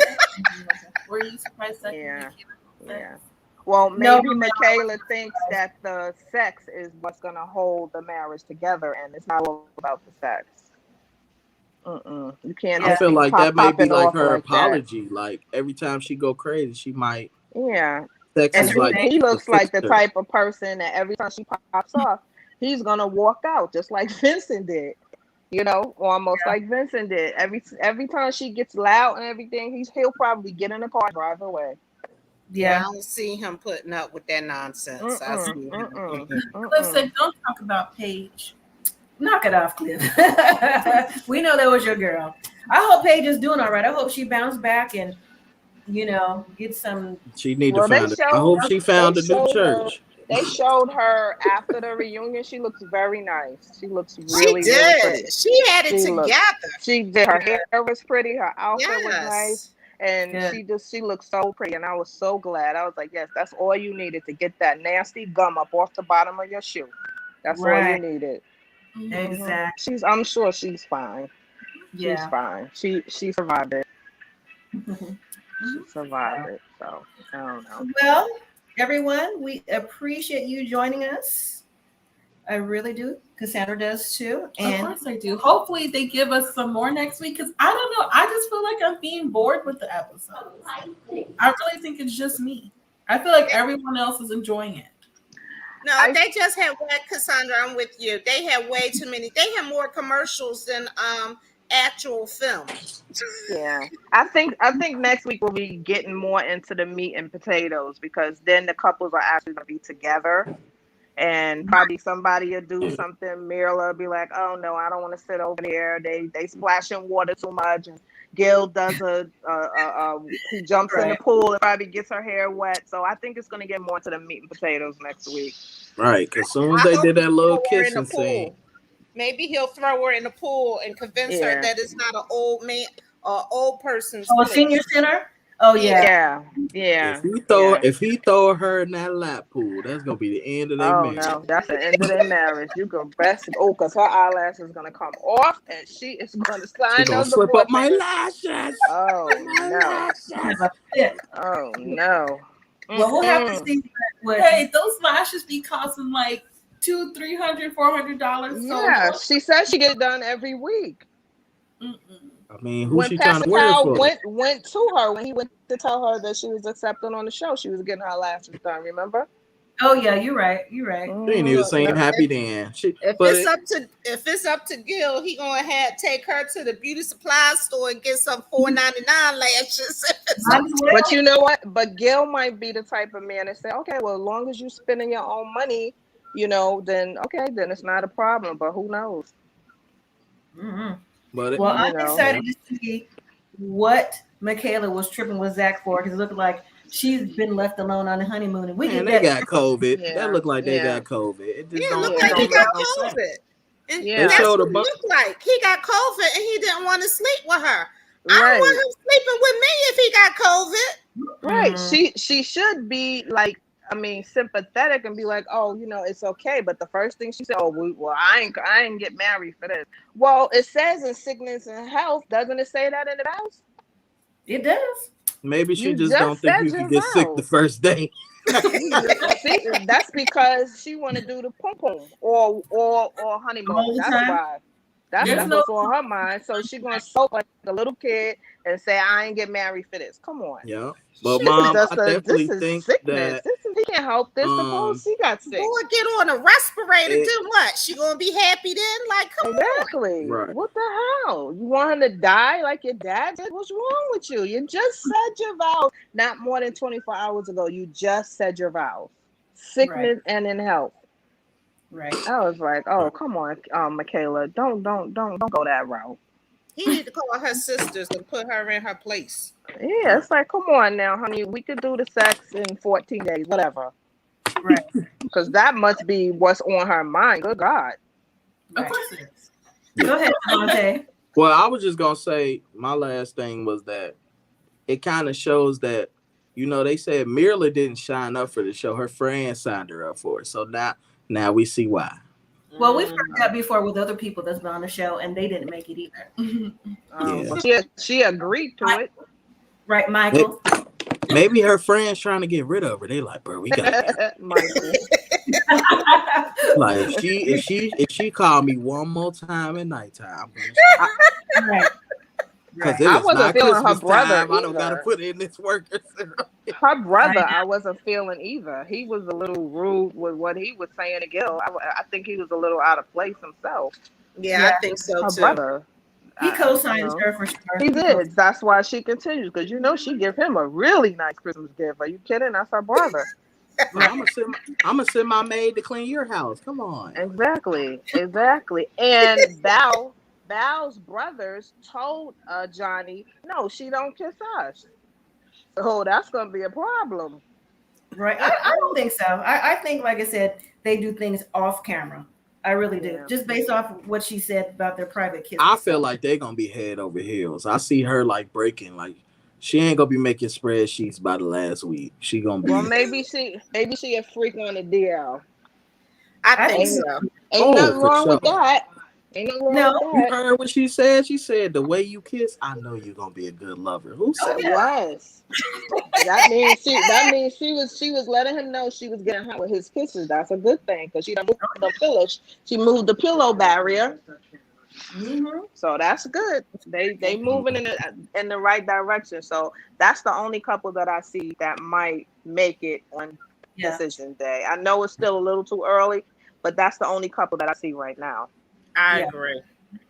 Speaker 1: Were you surprised that?
Speaker 4: Yeah. Well, maybe Michaela thinks that the sex is what's gonna hold the marriage together, and it's not all about the sex. You can't.
Speaker 3: I feel like that may be like her
Speaker 4: like
Speaker 3: apology. That. Like every time she go crazy, she might.
Speaker 4: Yeah.
Speaker 3: Sex
Speaker 4: and
Speaker 3: is like
Speaker 4: he looks like the type of person that every time she pops off, he's gonna walk out just like Vincent did. You know, almost like Vincent did. Every time she gets loud and everything, he'll probably get in the car and drive away.
Speaker 6: Yeah, I don't see him putting up with that nonsense.
Speaker 1: Cliff said, "Don't talk about Paige."
Speaker 2: Knock it off, Cliff. We know that was your girl. I hope Paige is doing all right. I hope she bounced back and get some.
Speaker 3: She need to find it. I hope she found a new church.
Speaker 4: They showed her after the reunion. She looks very nice. She looks really, really pretty.
Speaker 6: She had it together.
Speaker 4: She did. Her hair was pretty. Her outfit was nice. And she looked so pretty. And I was so glad. I was like, yes, that's all you needed to get that nasty gum up off the bottom of your shoe. That's all you needed.
Speaker 2: Exactly.
Speaker 4: I'm sure she's fine.
Speaker 2: Yeah.
Speaker 4: She's fine. She survived it. She survived it. So I don't know.
Speaker 2: Well, everyone, we appreciate you joining us. I really do. Cassandra does too. And
Speaker 1: of course I do. Hopefully they give us some more next week because I don't know. I just feel like I'm being bored with the episode. I really think it's just me. I feel like everyone else is enjoying it.
Speaker 6: No, they just had Cassandra, I'm with you. They had way too many. They had more commercials than actual films.
Speaker 4: Yeah. I think next week we'll be getting more into the meat and potatoes because then the couples are actually gonna be together. And probably somebody will do something. Mirla will be like, "Oh no, I don't want to sit over there. They splash in water too much." And Gil does he jumps in the pool and probably gets her hair wet. So I think it's gonna get more to the meat and potatoes next week.
Speaker 3: Right, because soon as they did that little kissing scene,
Speaker 6: maybe he'll throw her in the pool and convince her that it's not an old man or old person's.
Speaker 2: Oh, senior center. Oh
Speaker 4: yeah.
Speaker 3: If he throw her in that lap pool, that's gonna be the end of their marriage.
Speaker 4: Oh no, that's the end of their marriage. You can best because her eyelash is gonna come off and she is gonna sign.
Speaker 3: Gonna slip up my lashes.
Speaker 4: Oh no. Oh no.
Speaker 2: Well, we'll have to see.
Speaker 1: Hey, those lashes be costing like $200, $300, $400.
Speaker 4: Yeah, she says she get done every week.
Speaker 3: I mean, who's she trying to wear for?
Speaker 4: Went to her when he went to tell her that she was accepted on the show. She was getting her lashes done. Remember?
Speaker 2: Oh yeah, you're right. You're right.
Speaker 3: She ain't even saying happy then.
Speaker 6: If it's up to Gil, he gonna take her to the beauty supply store and get some $4.99 lashes.
Speaker 4: But you know what? But Gil might be the type of man that say, okay, well, as long as you spending your own money, then okay, then it's not a problem. But who knows?
Speaker 2: Mm-hmm. Well, I'm excited to see what Michaela was tripping with Zach for because it looked like she's been left alone on the honeymoon. And
Speaker 3: they got COVID. Yeah. That looked like they got COVID. It just
Speaker 6: looked like he got COVID. And that's what it looked like. He got COVID and he didn't want to sleep with her. Right. I don't want him sleeping with me if he got COVID.
Speaker 4: Right. Mm-hmm. She should be sympathetic and be like, oh, it's okay. But the first thing she said, I ain't get married for this. Well, it says in sickness and health. Doesn't it say that in the house?
Speaker 2: It does.
Speaker 3: Maybe she just don't think you can get sick the first day.
Speaker 4: That's because she want to do the pom pom or honeymoon. That's why. That's what's on her mind. So she's gonna soak like a little kid, and say I ain't get married for this. Come on.
Speaker 3: Yeah. But mom, I definitely think
Speaker 4: sickness.
Speaker 3: that
Speaker 4: He can't help this. Suppose she got sick.
Speaker 6: Boy, get on a respirator. Do what? She gonna be happy then? Like, come
Speaker 4: Exactly.
Speaker 3: Right.
Speaker 4: What the hell? You want him to die like your dad did? What's wrong with you? You just said your vows not more than 24 hours ago. You just said your vows. Sickness and in health.
Speaker 2: Right.
Speaker 4: I was like, oh, come on, Michaela. Don't go that route.
Speaker 6: He need to call her sisters and put her in her place.
Speaker 4: Yeah, it's like, come on now, honey. We could do the sex in 14 days, whatever.
Speaker 2: Right.
Speaker 4: Because that must be what's on her mind. Good God.
Speaker 2: Of course it is. Go ahead, Devontae.
Speaker 3: Well, I was just gonna say my last thing was that it kind of shows that, you know, they said Mirla didn't sign up for the show. Her friend signed her up for it. So now we see why.
Speaker 2: Well, we've heard that before with other people that's been on the show, and they didn't make it either.
Speaker 3: Yeah.
Speaker 4: She agreed to it.
Speaker 2: Right, Michael?
Speaker 3: Maybe her friend's trying to get rid of her. They like, bro, we got
Speaker 4: Michael.
Speaker 3: like if she called me one more time at nighttime,
Speaker 2: Right.
Speaker 3: because
Speaker 4: I
Speaker 3: it's
Speaker 4: wasn't
Speaker 3: not
Speaker 4: feeling her
Speaker 3: Christmas
Speaker 4: brother
Speaker 3: time. I don't gotta
Speaker 4: either.
Speaker 3: put in this work.
Speaker 4: Her brother, I wasn't feeling either. He was a little rude with what he was saying to Gil. I think he was a little out of place himself.
Speaker 6: Yeah, I think so
Speaker 4: Her
Speaker 6: too.
Speaker 4: brother.
Speaker 2: He co-signs her for sure.
Speaker 4: He did. That's why she continues, because you know she give him a really nice Christmas gift. Are you kidding? That's her brother.
Speaker 3: I'm gonna send my maid to clean your house. Come on.
Speaker 4: Exactly. And Val's brothers told Johnny, no, she don't kiss us. So that's gonna be a problem.
Speaker 2: Right. I don't think so. I think, like I said, they do things off camera. I really do.
Speaker 4: Yeah.
Speaker 2: Just based off of what she said about their private kids.
Speaker 3: I feel like they're gonna be head over heels. I see her like breaking, like she ain't gonna be making spreadsheets by the last week. She gonna be.
Speaker 4: Well, maybe she a freak on the DL.
Speaker 6: I think so.
Speaker 4: Ain't nothing
Speaker 3: for
Speaker 4: wrong with
Speaker 3: sure.
Speaker 4: that. Ain't nothing wrong with
Speaker 3: You
Speaker 4: that.
Speaker 3: heard what she said? She said, the way you kiss, I know you're gonna be a good lover. Who said that?
Speaker 4: Yes. That means she was letting him know she was getting hot with his kisses. That's a good thing, because she done moved the pillow. She moved the pillow barrier.
Speaker 2: Mm-hmm.
Speaker 4: So that's good. They moving in the right direction. So that's the only couple that I see that might make it on decision day. I know it's still a little too early, but that's the only couple that I see right now.
Speaker 6: I agree.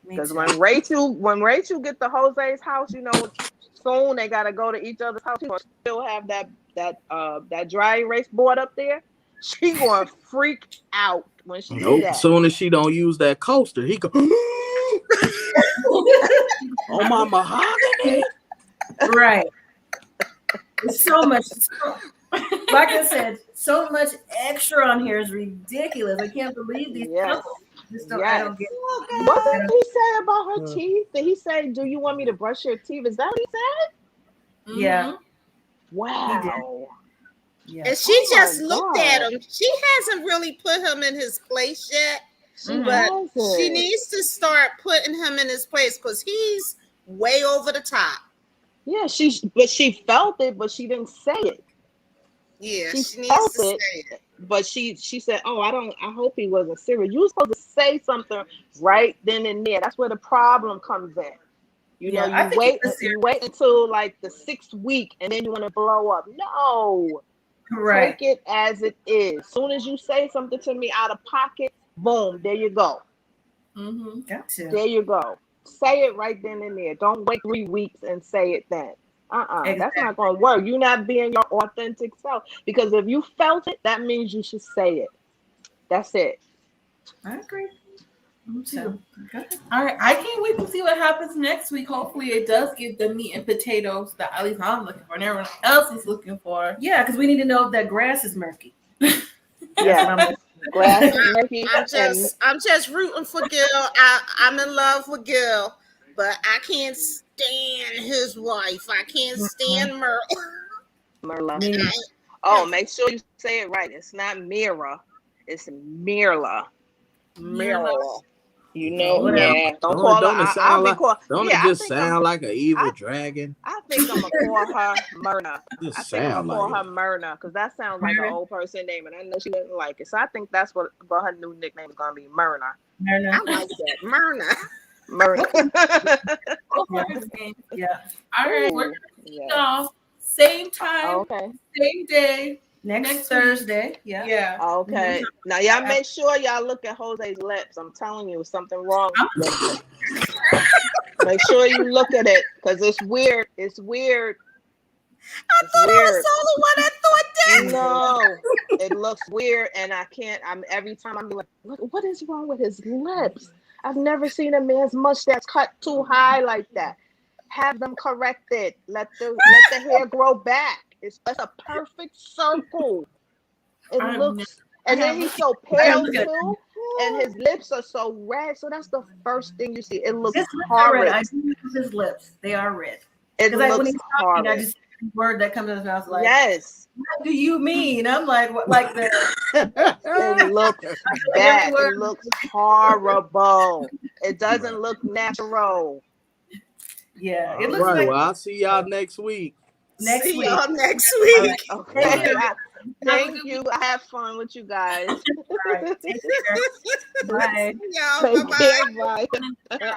Speaker 4: Because when Rachel get to Jose's house, you know, soon they gotta go to each other's house. She's gonna still have that dry erase board up there. She gonna freak out when she see that.
Speaker 3: As soon as she don't use that coaster, he go. Oh my mahogany.
Speaker 2: Right. There's so much. Like I said, so much extra on here is ridiculous. I can't believe these couples. I don't get it.
Speaker 4: What did he say about her teeth? Did he say, "Do you want me to brush your teeth"? Is that what he said?
Speaker 2: Yeah.
Speaker 4: Wow.
Speaker 2: Yeah.
Speaker 6: And she just looked at him. She hasn't really put him in his place yet. But she needs to start putting him in his place, because he's way over the top.
Speaker 4: Yeah, she felt it, but she didn't say it.
Speaker 6: Yeah, she needs
Speaker 4: felt
Speaker 6: to say it.
Speaker 4: But she said, "Oh, I hope he wasn't serious." You were supposed to say something right then and there. That's where the problem comes in. You know, you wait until like the 6th week and then you want to blow up. No.
Speaker 2: Right.
Speaker 4: Take it as it is. As soon as you say something to me out of pocket, boom, there you go.
Speaker 2: Mm-hmm. Gotcha.
Speaker 4: There you go. Say it right then and there. Don't wait 3 weeks and say it then. Exactly. That's not going to work. You're not being your authentic self. Because if you felt it, that means you should say it. That's it.
Speaker 2: I agree. Me too.
Speaker 1: All right, I can't wait to see what happens next week. Hopefully, it does give the meat and potatoes that at least I'm looking for and everyone else is looking for.
Speaker 2: Yeah, because we need to know if that grass is murky.
Speaker 4: Yeah, grass is murky.
Speaker 6: I'm just rooting for Gil. I'm in love with Gil, but I can't stand his wife. I can't stand
Speaker 4: Merla. Oh, make sure you say it right. It's not Mira. It's Mirla. Mirla. You know, yeah. Don't call her.
Speaker 3: Don't it just sound like an evil dragon?
Speaker 4: I think I'm gonna call her Myrna.
Speaker 3: I
Speaker 4: think I'm gonna call her Myrna, because that sounds like an old person name, and I know she doesn't like it. So I think that's what her new nickname is gonna be, Myrna.
Speaker 6: I like that, Myrna.
Speaker 4: Murder.
Speaker 2: Yeah.
Speaker 1: All right,
Speaker 4: Ooh,
Speaker 1: we're gonna
Speaker 4: yeah.
Speaker 1: kick off same time,
Speaker 4: Okay.
Speaker 1: same day.
Speaker 2: Next Thursday. Yeah.
Speaker 1: Yeah.
Speaker 4: Okay. Now y'all make sure y'all look at Jose's lips. I'm telling you, something wrong with his lips. Make sure you look at it because it's weird. It's weird.
Speaker 6: I thought I was the only one that thought that.
Speaker 4: No, it looks weird, and I can't. Every time I'm like, what is wrong with his lips? I've never seen a man's mustache cut too high like that. Have them corrected. Let the hair grow back. It's a perfect circle. It looks, and then he's so pale too, and his lips are so red. So that's the first thing you see. It looks horrid.
Speaker 2: I do use his lips. They are red.
Speaker 4: It looks
Speaker 2: when he's talking,
Speaker 4: horrid.
Speaker 2: I just word that comes out of his mouth like,
Speaker 4: yes.
Speaker 2: What do you mean? I'm like, what? Like the.
Speaker 4: It looks bad. It looks horrible. It doesn't look natural.
Speaker 2: Yeah,
Speaker 3: it looks right, like. Well, I'll see y'all next week.
Speaker 6: See y'all next week.
Speaker 4: Okay. Thank you. I have fun with you guys.
Speaker 2: All right. Take care. Bye.
Speaker 6: Take care.
Speaker 4: Bye.